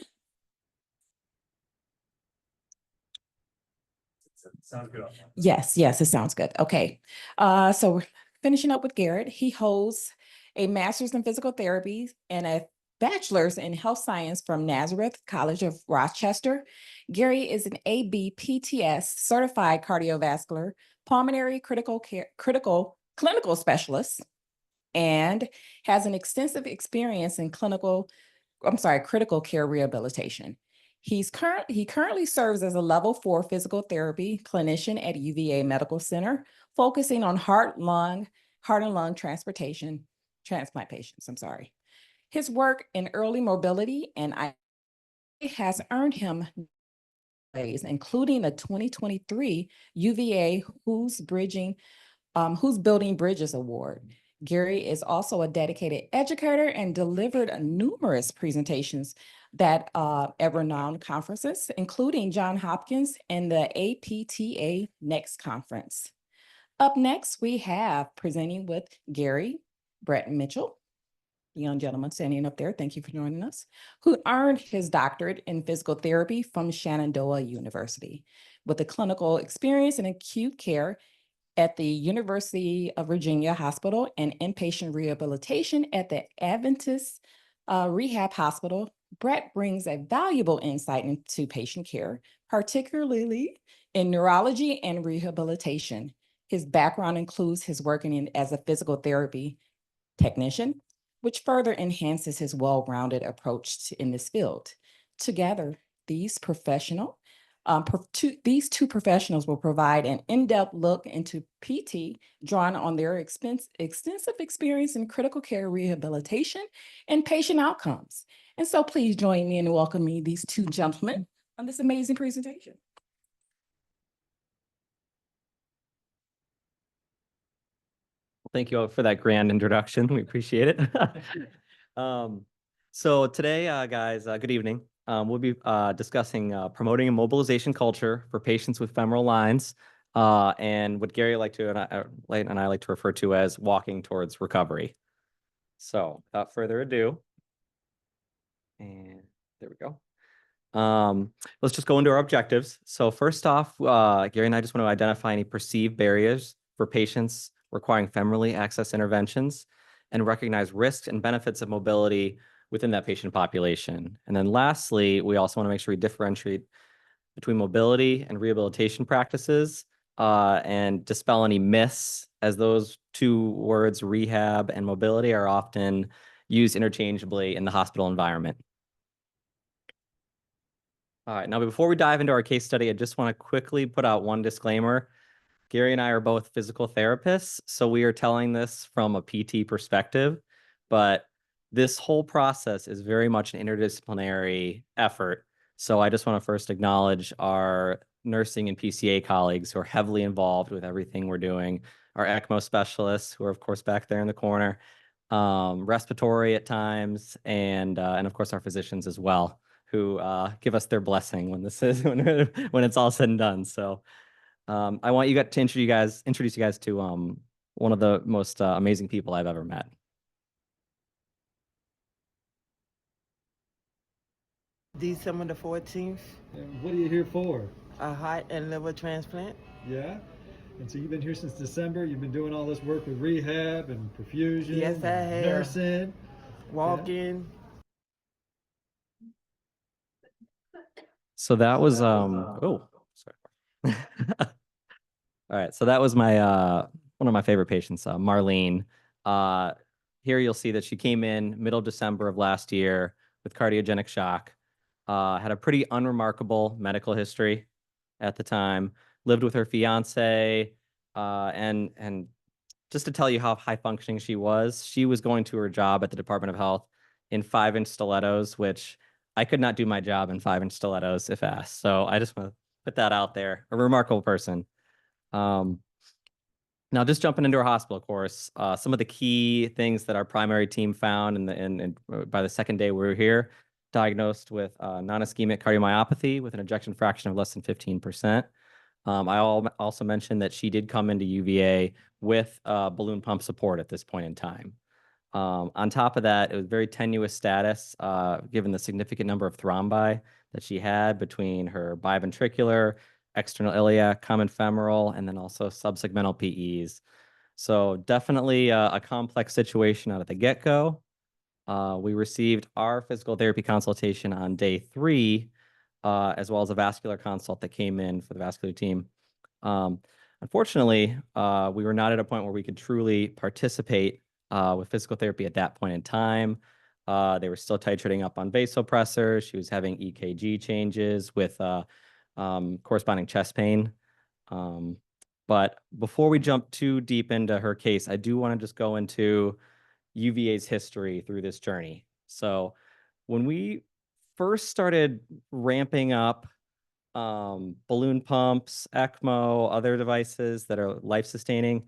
Sounds good. Yes, it sounds good. Okay. So we're finishing up with Garrett. He holds a master's in physical therapy and a bachelor's in health science from Nazareth College of Rochester. Gary is an ABPTS certified cardiovascular pulmonary clinical specialist and has an extensive experience in critical care rehabilitation. He currently serves as a level 4 physical therapy clinician at UVA Medical Center, focusing on heart and lung transplant patients. His work in early mobility and has earned him ways, including a 2023 UVA Who's Building Bridges Award. Gary is also a dedicated educator and delivered numerous presentations at renowned conferences, including Johns Hopkins and the APTA Next Conference. Up next, we have presenting with Gary, Brett Mitchell, the young gentleman standing up there, thank you for joining us, who earned his doctorate in physical therapy from Shenandoah University with a clinical experience in acute care at the University of Virginia Hospital and inpatient rehabilitation at the Adventist Rehab Hospital. Brett brings a valuable insight into patient care, particularly in neurology and rehabilitation. His background includes his working as a physical therapy technician, which further enhances his well-rounded approach in this field. Together, these two professionals will provide an in-depth look into PT, drawn on their extensive experience in critical care rehabilitation and patient outcomes. And so please join me in welcoming these two gentlemen on this amazing presentation. Thank you all for that grand introduction. We appreciate it. So today, guys, good evening. We'll be discussing promoting a mobilization culture for patients with femoral lines, and what Gary and I like to refer to as walking towards recovery. So without further ado, and there we go. Let's just go into our objectives. So first off, Gary and I just want to identify any perceived barriers for patients requiring femorally access interventions and recognize risks and benefits of mobility within that patient population. And then lastly, we also want to make sure we differentiate between mobility and rehabilitation practices and dispel any myths, as those two words, rehab and mobility, are often used interchangeably in the hospital environment. All right, now before we dive into our case study, I just want to quickly put out one disclaimer. Gary and I are both physical therapists, so we are telling this from a PT perspective, but this whole process is very much an interdisciplinary effort. So I just want to first acknowledge our nursing and PCA colleagues who are heavily involved with everything we're doing, our ECMO specialists who are of course back there in the corner, respiratory at times, and of course our physicians as well, who give us their blessing when this is when it's all said and done. So I want you to introduce you guys to one of the most amazing people I've ever met. December the 14th, And what are you here for? a heart and liver transplant. Yeah? And so you've been here since December. You've been doing all this work with rehab and perfusion, Yes, I and have. nursing. Walking. So that was oh, sorry. All right, so that was my one of my favorite patients, Marlene. Here you'll see that she came in middle December of last year with cardiogenic shock. Had a pretty unremarkable medical history at the time. Lived with her fiance, and just to tell you how high functioning she was going to her job at the Department of Health in 5-inch stilettos, which I could not do my job in 5-inch stilettos if asked. So I just want to put that out there. A remarkable person. Now, just jumping into our hospital course, some of the key things that our primary team found and by the second day we were here, diagnosed with non-ischemic cardiomyopathy with an ejection fraction of less than 15%. I also mentioned that she did come into UVA with balloon pump support at this point in time. On top of that, it was very tenuous status, given the significant number of thrombi that she had between her biventricular, external iliac, common femoral, and then also subsegmental PEs. So definitely a complex situation out of the get-go. We received our physical therapy consultation on day 3, as well as a vascular consult that came in for the vascular team. Unfortunately, we were not at a point where we could truly participate with physical therapy at that point in time. They were still titrating up on vasopressors. She was having EKG changes with corresponding chest pain. But before we jump too deep into her case, I do want to just go into UVA's history through this journey. So when we first started ramping up balloon pumps, ECMO, other devices that are life-sustaining,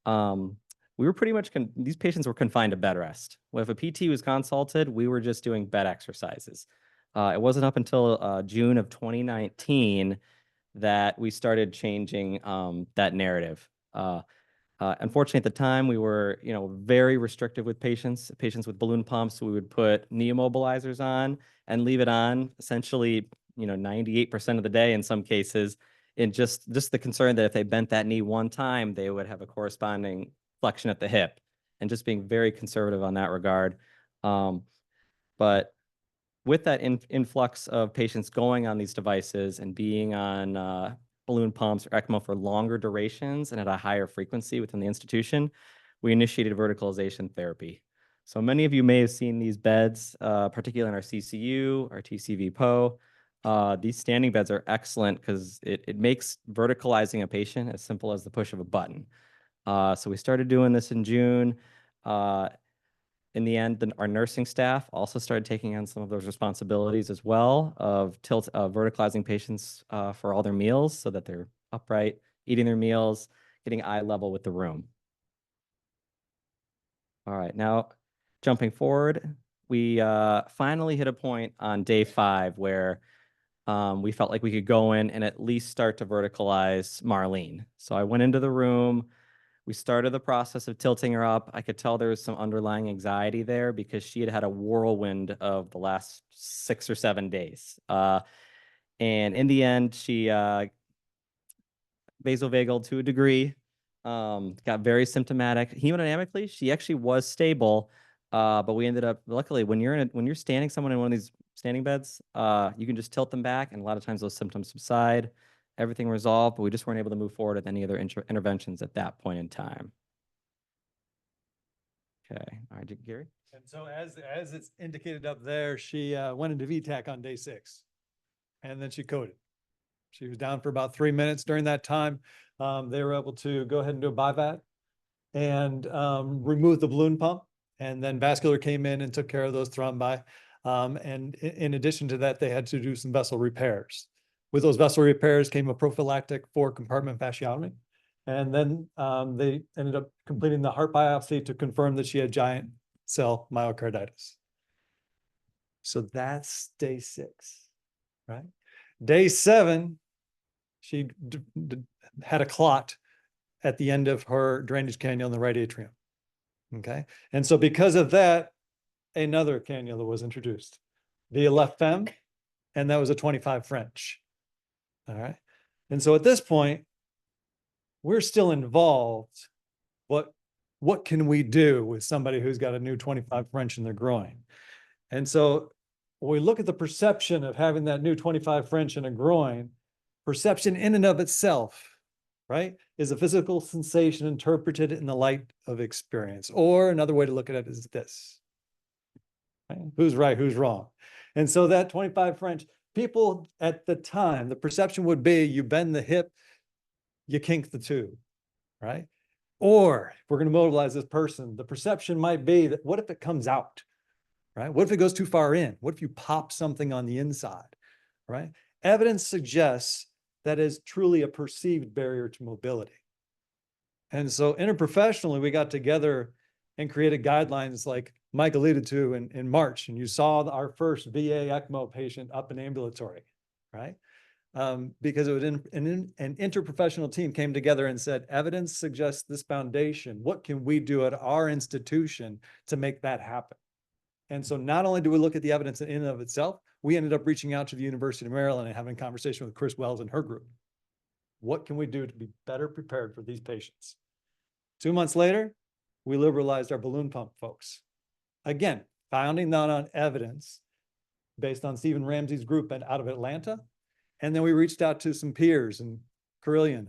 we were pretty much, these patients were confined to bed rest. If a PT was consulted, we were just doing bed exercises. It wasn't up until June of 2019 that we started changing that narrative. Unfortunately, at the time, we were, very restrictive with patients with balloon pumps. We would put neomobilizers on and leave it on essentially, 98% of the day in some cases, and just the concern that if they bent that knee one time, they would have a corresponding flexion at the hip, and just being very conservative on that regard. But with that influx of patients going on these devices and being on balloon pumps or ECMO for longer durations and at a higher frequency within the institution, we initiated verticalization therapy. So many of you may have seen these beds, particularly in our CCU, our TCV PO. These standing beds are excellent because it makes verticalizing a patient as simple as the push of a button. So we started doing this in June. In the end, our nursing staff also started taking on some of those responsibilities as well of verticalizing patients for all their meals so that they're upright, eating their meals, getting eye level with the room. All right, now jumping forward, we finally hit a point on day 5 where we felt like we could go in and at least start to verticalize Marlene. So I went into the room. We started the process of tilting her up. I could tell there was some underlying anxiety there because she had had a whirlwind of the last 6 or 7 days. And in the end, she vasovagal to a degree, got very symptomatic. Hemodynamically, she actually was stable, but we ended up, luckily, when you're standing someone in one of these standing beds, you can just tilt them back, and a lot of times those symptoms subside. Everything resolved, but we just weren't able to move forward with any other interventions at that point in time. Okay, all right, Gary. And so as it's indicated up there, she went into VTAC on day 6, and then she coded. She was down for about 3 minutes during that time. They were able to go ahead and do a BIVAT and remove the balloon pump. And then vascular came in and took care of those thrombi. And in addition to that, they had to do some vessel repairs. With those vessel repairs came a prophylactic for compartment fasciotomy. And then they ended up completing the heart biopsy to confirm that she had giant cell myocarditis. So that's day 6, right? Day 7, she had a clot at the end of her drainage cannula in the right atrium. Okay. And so because of that, another cannula was introduced via left fem, and that was a 25 French. All right. And so at this point, we're still involved. What can we do with somebody who's got a new 25 French in their groin? And so when we look at the perception of having that new 25 French in a groin, perception in and of itself, right, is a physical sensation interpreted in the light of experience. Or another way to look at it is this. Right? Who's right, who's wrong? And so that 25 French, people at the time, the perception would be you bend the hip, you kink the tube, right? Or if we're going to mobilize this person, the perception might be that what if it comes out, right? What if it goes too far in? What if you pop something on the inside, right? Evidence suggests that is truly a perceived barrier to mobility. And so interprofessionally, we got together and created guidelines like Mike alluded to in March, and you saw our first VA ECMO patient up in ambulatory, right? Because it was an interprofessional team came together and said, evidence suggests this foundation. What can we do at our institution to make that happen? And so not only do we look at the evidence in and of itself, we ended up reaching out to the University of Maryland and having a conversation with Chris Wells and her group. What can we do to be better prepared for these patients? 2 months later, we liberalized our balloon pump folks. Again, founding that on evidence based on Stephen Ramsey's group out of Atlanta. And then we reached out to some peers in Carillion,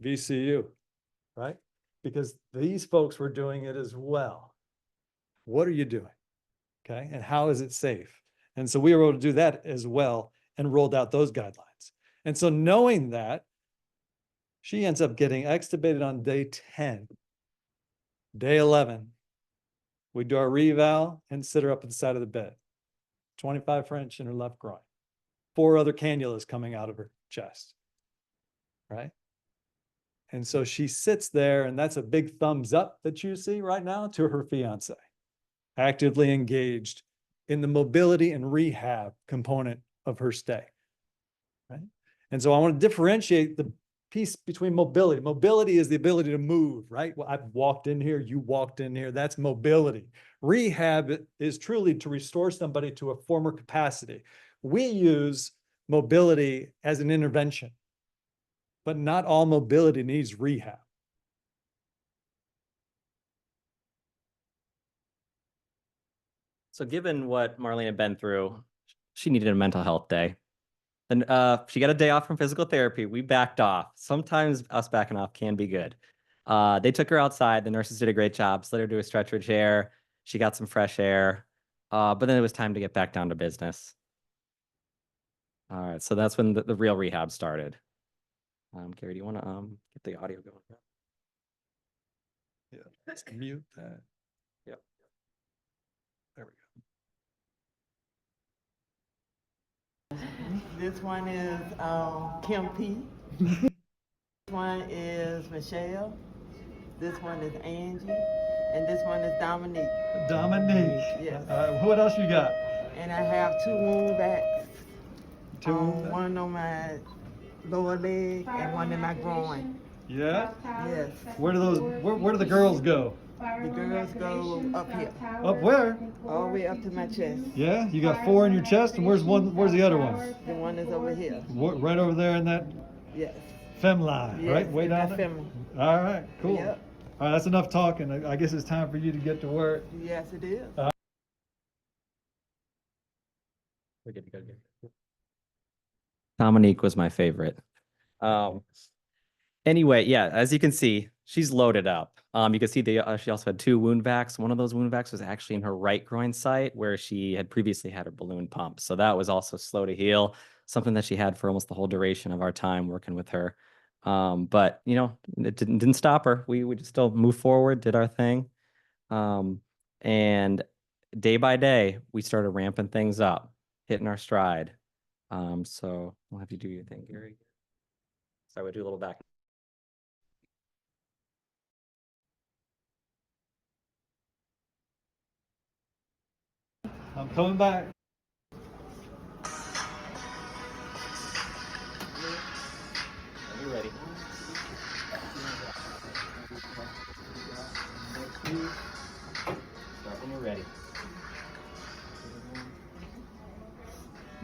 VCU, right? Because these folks were doing it as well. What are you doing? Okay, and how is it safe? And so we were able to do that as well and rolled out those guidelines. And so knowing that, she ends up getting extubated on day 10. Day 11, we do our reval and sit her up at the side of the bed. 25 French in her left groin. 4 other cannulas coming out of her chest, right? And so she sits there, and that's a big thumbs up that you see right now to her fiance, actively engaged in the mobility and rehab component of her stay, right? And so I want to differentiate the piece between mobility. Mobility is the ability to move, right? Well, I've walked in here, you walked in here, that's mobility. Rehab is truly to restore somebody to a former capacity. We use mobility as an intervention, but not all mobility needs rehab. So given what Marlene had been through, she needed a mental health day. And she got a day off from physical therapy. We backed off. Sometimes us backing off can be good. They took her outside. The nurses did a great job, slid her to a stretcher chair. She got some fresh air. But then it was time to get back down to business. All right, so that's when the real rehab started. Gary, do you want to get the audio going? Yeah, let's mute that. Yep. There we go. This one is Kim P. This one is Michelle. This one is Angie. And this one is Dominique. Dominique. Yes. What else you got? And I have 2 wound vacs. 2 wound vacs? One on my lower leg and one in my groin. Yeah? Yes. Where do the girls go? The girls go up here. Up where? All the way up to my chest. Yeah, you got 4 in your chest, and where's the other one? The one is over here. Right over there in that Yes. fem line, Yes, right? Way in down that there? fem- All right, cool. Yep. All right, that's enough talking. I guess it's time for you to get to work. Yes, it is. We're good to go. Dominique was my favorite. Anyway, yeah, as you can see, she's loaded up. You can see she also had 2 wound vacs. One of those wound vacs was actually in her right groin site where she had previously had her balloon pump. So that was also slow to heal, something that she had for almost the whole duration of our time working with her. But you know, it didn't stop her. We just still moved forward, did our thing. And day by day, we started ramping things up, hitting our stride. So we'll have you do your thing, Gary. So I would do a little back. I'm coming back. Are you ready?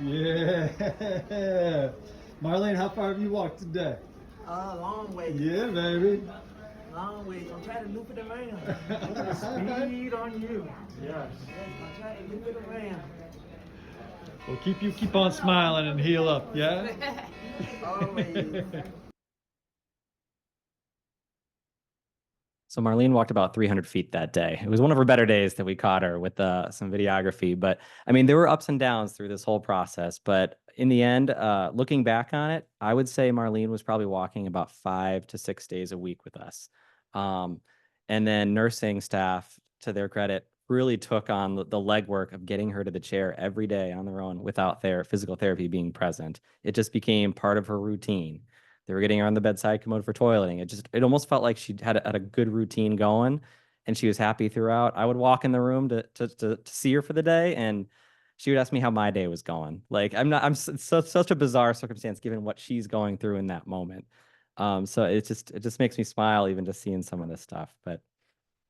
Yeah. Marlene, how far have you walked today? Long way. Yeah, baby. Long way. I'm trying to loop it around. Speed on you. Yes. I'm trying to loop it around. We'll keep on smiling and heal up, yeah? Always. So Marlene walked about 300 feet that day. It was one of her better days that we caught her with some videography. But I mean, there were ups and downs through this whole process. But in the end, looking back on it, I would say Marlene was probably walking about 5 to 6 days a week with us. And then nursing staff, to their credit, really took on the legwork of getting her to the chair every day on their own without their physical therapy being present. It just became part of her routine. They were getting her on the bedside commode for toileting. It almost felt like she had a good routine going, and she was happy throughout. I would walk in the room to see her for the day, and she would ask me how my day was going. Like such a bizarre circumstance given what she's going through in that moment. So it just makes me smile even just seeing some of this stuff. But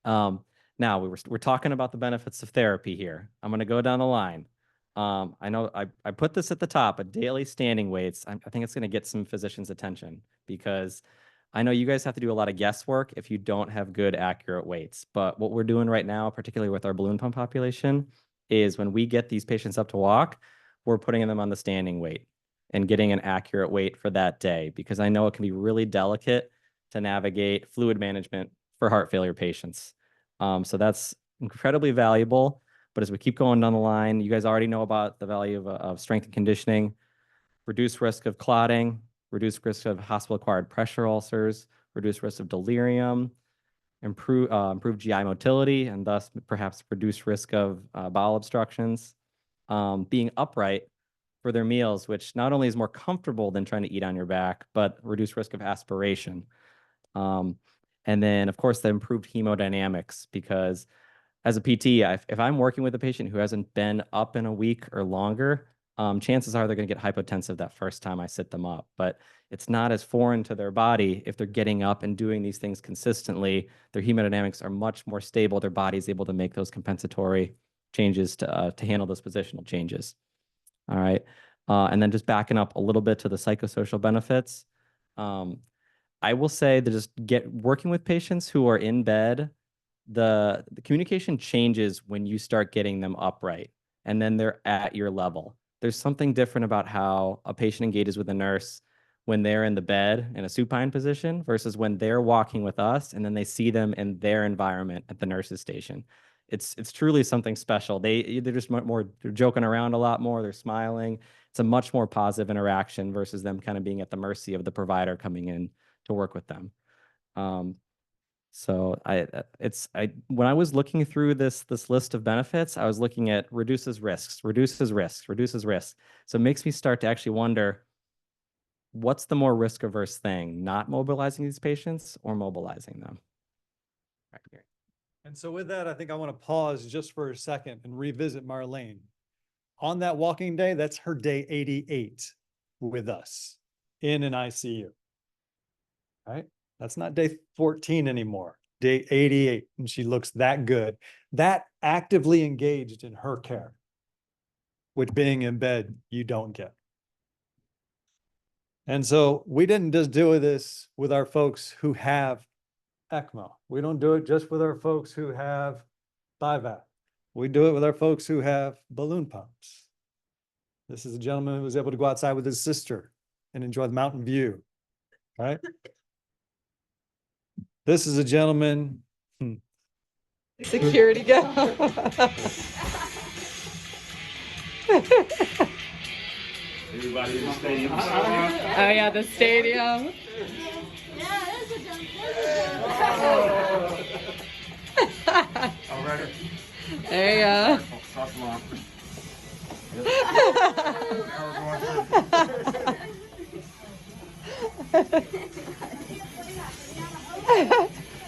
now we're talking about the benefits of therapy here. I'm going to go down the line. I know I put this at the top, but daily standing weights, I think it's going to get some physicians' attention because I know you guys have to do a lot of guesswork if you don't have good, accurate weights. But what we're doing right now, particularly with our balloon pump population, is when we get these patients up to walk, we're putting them on the standing weight and getting an accurate weight for that day, because I know it can be really delicate to navigate fluid management for heart failure patients. So that's incredibly valuable. But as we keep going down the line, you guys already know about the value of strength and conditioning, reduced risk of clotting, reduced risk of hospital-acquired pressure ulcers, reduced risk of delirium, improved GI motility, and thus perhaps reduced risk of bowel obstructions, being upright for their meals, which not only is more comfortable than trying to eat on your back, but reduced risk of aspiration. And then, of course, the improved hemodynamics, because as a PT, if I'm working with a patient who hasn't been up in a week or longer, chances are they're going to get hypotensive that first time I sit them up. But it's not as foreign to their body if they're getting up and doing these things consistently. Their hemodynamics are much more stable. Their body's able to make those compensatory changes to handle those positional changes. All right. And then just backing up a little bit to the psychosocial benefits. I will say that just working with patients who are in bed, the communication changes when you start getting them upright and then they're at your level. There's something different about how a patient engages with a nurse when they're in the bed in a supine position versus when they're walking with us and then they see them in their environment at the nurse's station. It's truly something special. They're just they're joking around a lot more. They're smiling. It's a much more positive interaction versus them kind of being at the mercy of the provider coming in to work with them. So when I was looking through this list of benefits, I was looking at reduces risks. So it makes me start to actually wonder, what's the more risk averse thing, not mobilizing these patients or mobilizing them? Right here. And so with that, I think I want to pause just for a second and revisit Marlene. On that walking day, that's her day 88 with us in an ICU. Right? That's not day 14 anymore, day 88. And she looks that good, that actively engaged in her care, which being in bed, you don't get. And so we didn't just do this with our folks who have ECMO. We don't do it just with our folks who have BiVAP. We do it with our folks who have balloon pumps. This is a gentleman who was able to go outside with his sister and enjoy the mountain view, right? This is a gentleman. Security go. Everybody in the stadium. Oh yeah, the stadium. All right. There you go.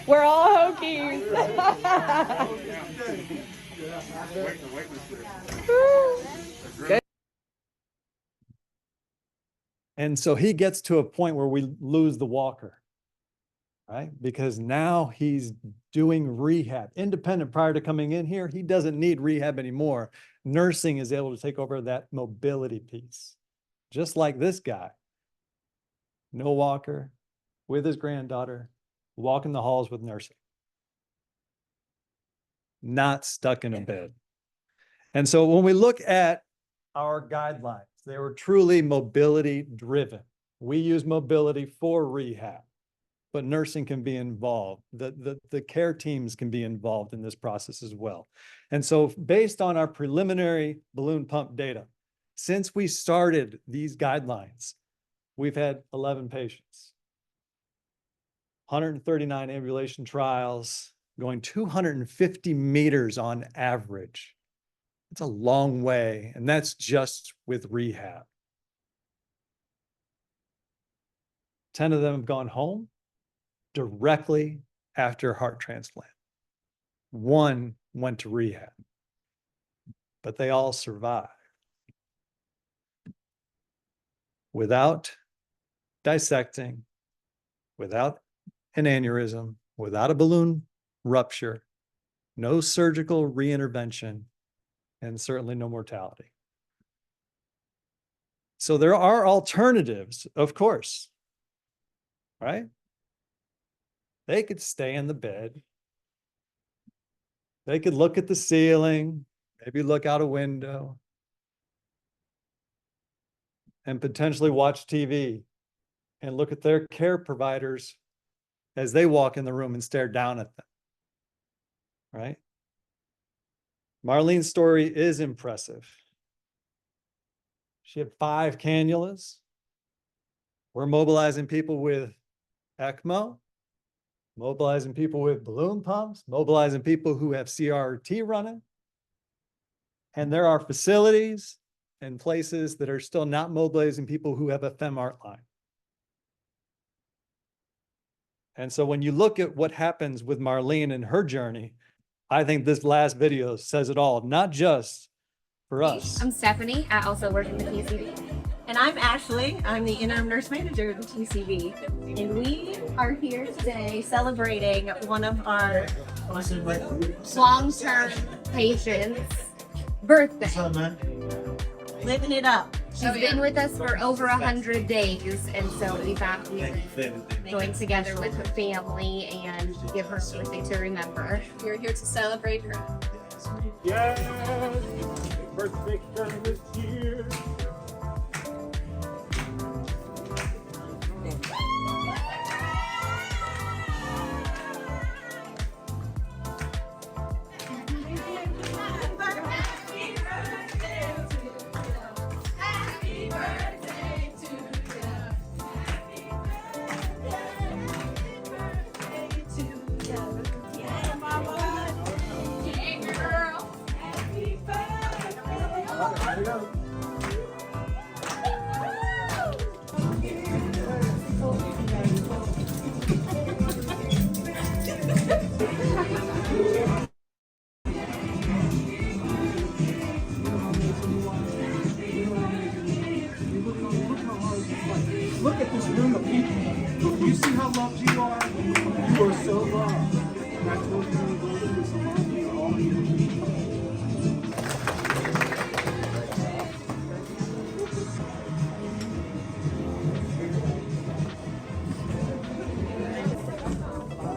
We're all Hokies. Good. And so he gets to a point where we lose the walker. right? Because now he's doing rehab. Independent prior to coming in here, he doesn't need rehab anymore. Nursing is able to take over that mobility piece. Just like this guy. No walker, with his granddaughter, walking the halls with nursing. Not stuck in a bed. And so when we look at our guidelines, they were truly mobility driven. We use mobility for rehab, but nursing can be involved. The care teams can be involved in this process as well. And so based on our preliminary balloon pump data, since we started these guidelines, we've had 11 patients, 139 ambulation trials, going 250 meters on average. It's a long way, and that's just with rehab. 10 of them have gone home directly after heart transplant. 1 went to rehab, but they all survived without dissecting, without an aneurysm, without a balloon rupture, no surgical reintervention, and certainly no mortality. So there are alternatives, of course, right? They could stay in the bed. They could look at the ceiling, maybe look out a window, and potentially watch TV and look at their care providers as they walk in the room and stare down at them, right? Marlene's story is impressive. She had 5 cannulas. We're mobilizing people with ECMO, mobilizing people with balloon pumps, mobilizing people who have CRT running. And there are facilities and places that are still not mobilizing people who have a FEMART line. And so when you look at what happens with Marlene and her journey, I think this last video says it all, not just for us. I'm Stephanie. I also work in the TCB. And I'm Ashley. I'm the interim nurse manager of the TCB. And we are here today celebrating one of our Long-term patients' birthday. living it up. She's been with us for over 100 days, and so we thought we would join together with her family and give her something to remember. We're here to celebrate her. Yes, birthday this year. Look at this room of people. You see how loved you are? You are so loved. And I told you when you go to this, you are all here.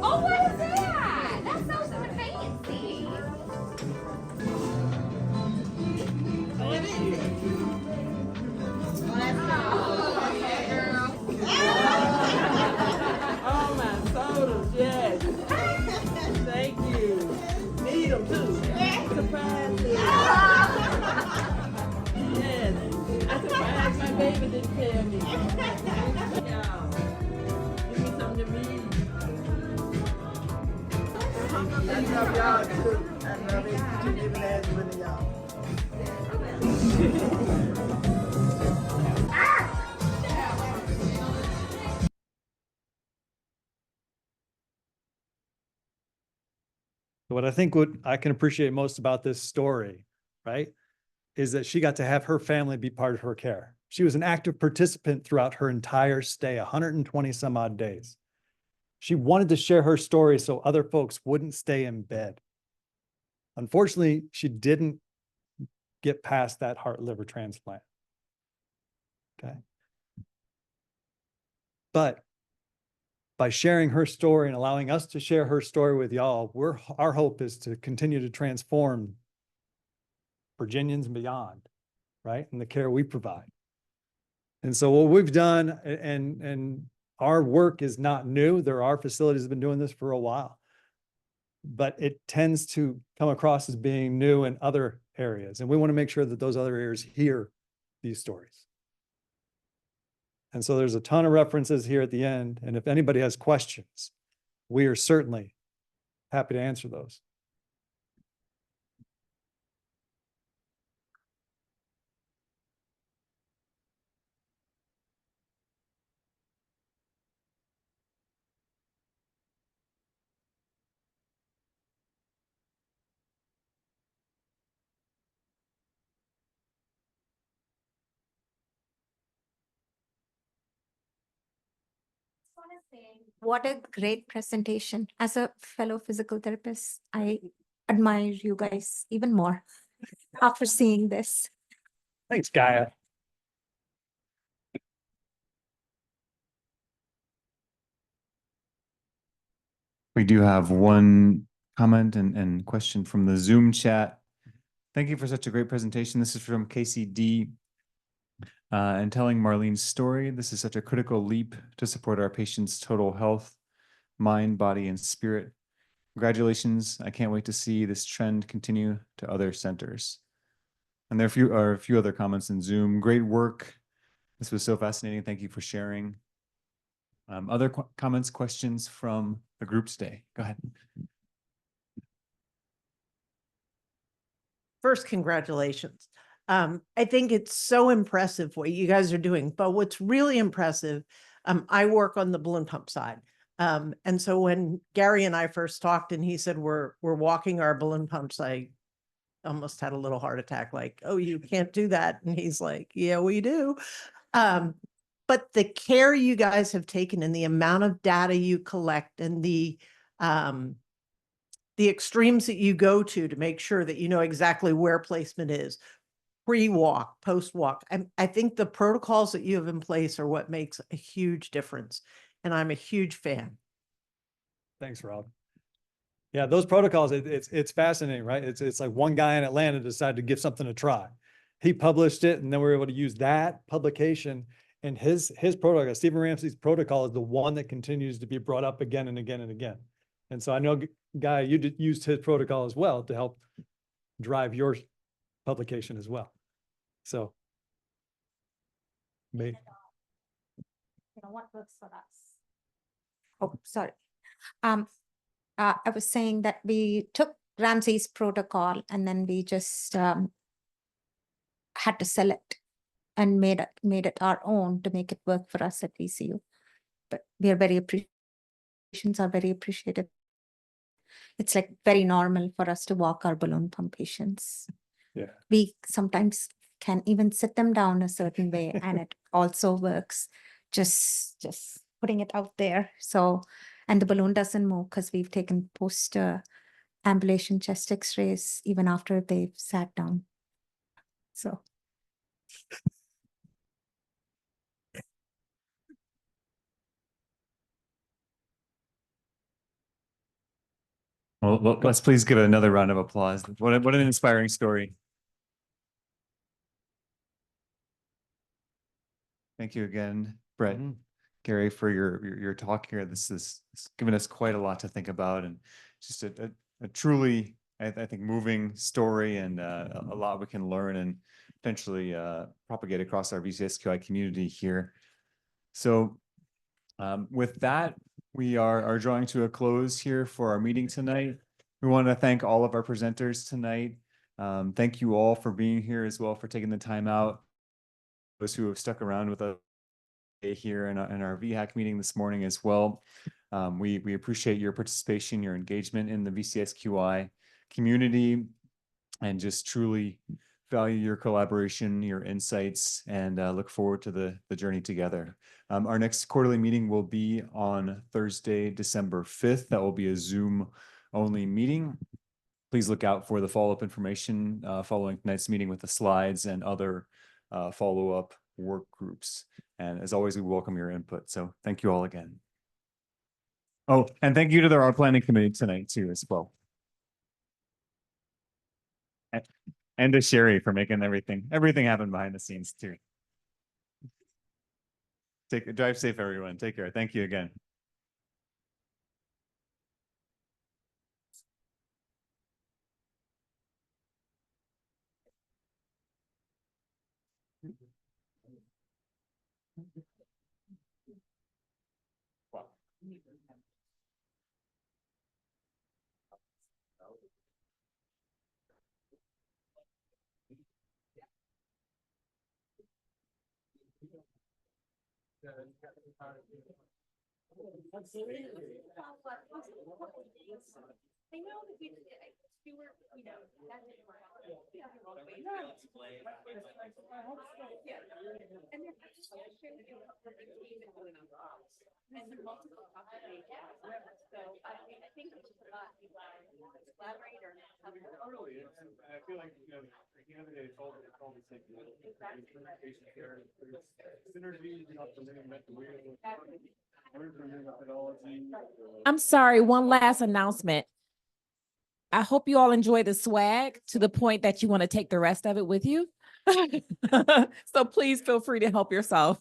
Oh, what is that? That sounds so fancy. Oh, my sodas, yes. Thank you. Need them too. Surprise me. Yes. I surprised my baby didn't tell me. Y'all, give me something to read. I love y'all too. I love it. You giving ass with y'all. What I think what I can appreciate most about this story, right, is that she got to have her family be part of her care. She was an active participant throughout her entire stay, 120 some odd days. She wanted to share her story so other folks wouldn't stay in bed. Unfortunately, she didn't get past that heart liver transplant. Okay. But by sharing her story and allowing us to share her story with y'all, our hope is to continue to transform Virginians and beyond, right? And the care we provide. And so what we've done, and our work is not new. There are facilities that have been doing this for a while, but it tends to come across as being new in other areas. And we want to make sure that those other areas hear these stories. And so there's a ton of references here at the end. And if anybody has questions, we are certainly happy to answer those. What a great presentation. As a fellow physical therapist, I admire you guys even more after seeing this. Thanks, Gaia. We do have one comment and question from the Zoom chat. Thank you for such a great presentation. This is from KCD. And telling Marlene's story, this is such a critical leap to support our patients' total health, mind, body, and spirit. Congratulations. I can't wait to see this trend continue to other centers. And there are a few other comments in Zoom. Great work. This was so fascinating. Thank you for sharing. Other comments, questions from the group today? Go ahead. First, congratulations. I think it's so impressive what you guys are doing, but what's really impressive, I work on the balloon pump side. And so when Gary and I first talked and he said, we're walking our balloon pumps, I almost had a little heart attack, like, oh, you can't do that. And he's like, yeah, we do. But the care you guys have taken and the amount of data you collect and the extremes that you go to make sure that you know exactly where placement is, pre-walk, post-walk. I think the protocols that you have in place are what makes a huge difference. And I'm a huge fan. Thanks, Rob. Yeah, those protocols, it's fascinating, right? It's like one guy in Atlanta decided to give something a try. He published it, and then we were able to use that publication and his protocol. Stephen Ramsey's protocol is the one that continues to be brought up again and again and again. And so I know, Guy, you used his protocol as well to help drive your publication as well. So, You know what works for us. Oh, sorry. I was saying that we took Ramsey's protocol and then we just had to sell it and made it our own to make it work for us at VCU. But we are patients are very appreciative. It's like very normal for us to walk our balloon pump patients. Yeah. We sometimes can even sit them down a certain way and it also works. Just putting it out there. So, and the balloon doesn't move because we've taken post ambulation chest x-rays even after they've sat down. So. Well, let's please give it another round of applause. What an inspiring story. Thank you again, Brett, Gary, for your talk here. This is given us quite a lot to think about, and just a truly, I think, moving story, and a lot we can learn and potentially propagate across our VCSQI community here. So with that, we are drawing to a close here for our meeting tonight. We want to thank all of our presenters tonight. Thank you all for being here as well, for taking the time out. Those who have stuck around with us here in our VHAC meeting this morning as well. We appreciate your participation, your engagement in the VCSQI community, and just truly value your collaboration, your insights, and look forward to the journey together. Our next quarterly meeting will be on Thursday, December 5th. That will be a Zoom-only meeting. Please look out for the follow-up information following tonight's meeting with the slides and other follow-up work groups. And as always, we welcome your input. So thank you all again. Oh, and thank you to our planning committee tonight too, as well. And to Sherry for making everything happen behind the scenes too. Drive safe, everyone. Take care. Thank you again. I know that you were, you know, that didn't work out. Yeah. And they're just like sharing it up for the team and the multiple companies. So I mean, I think it's a lot you collaborate or have. Totally. I feel like, you know, at the end of the day, it's all the same. Synergy, you know, I'm sorry, one last announcement. I hope you all enjoy the swag to the point that you want to take the rest of it with you. So please feel free to help yourself.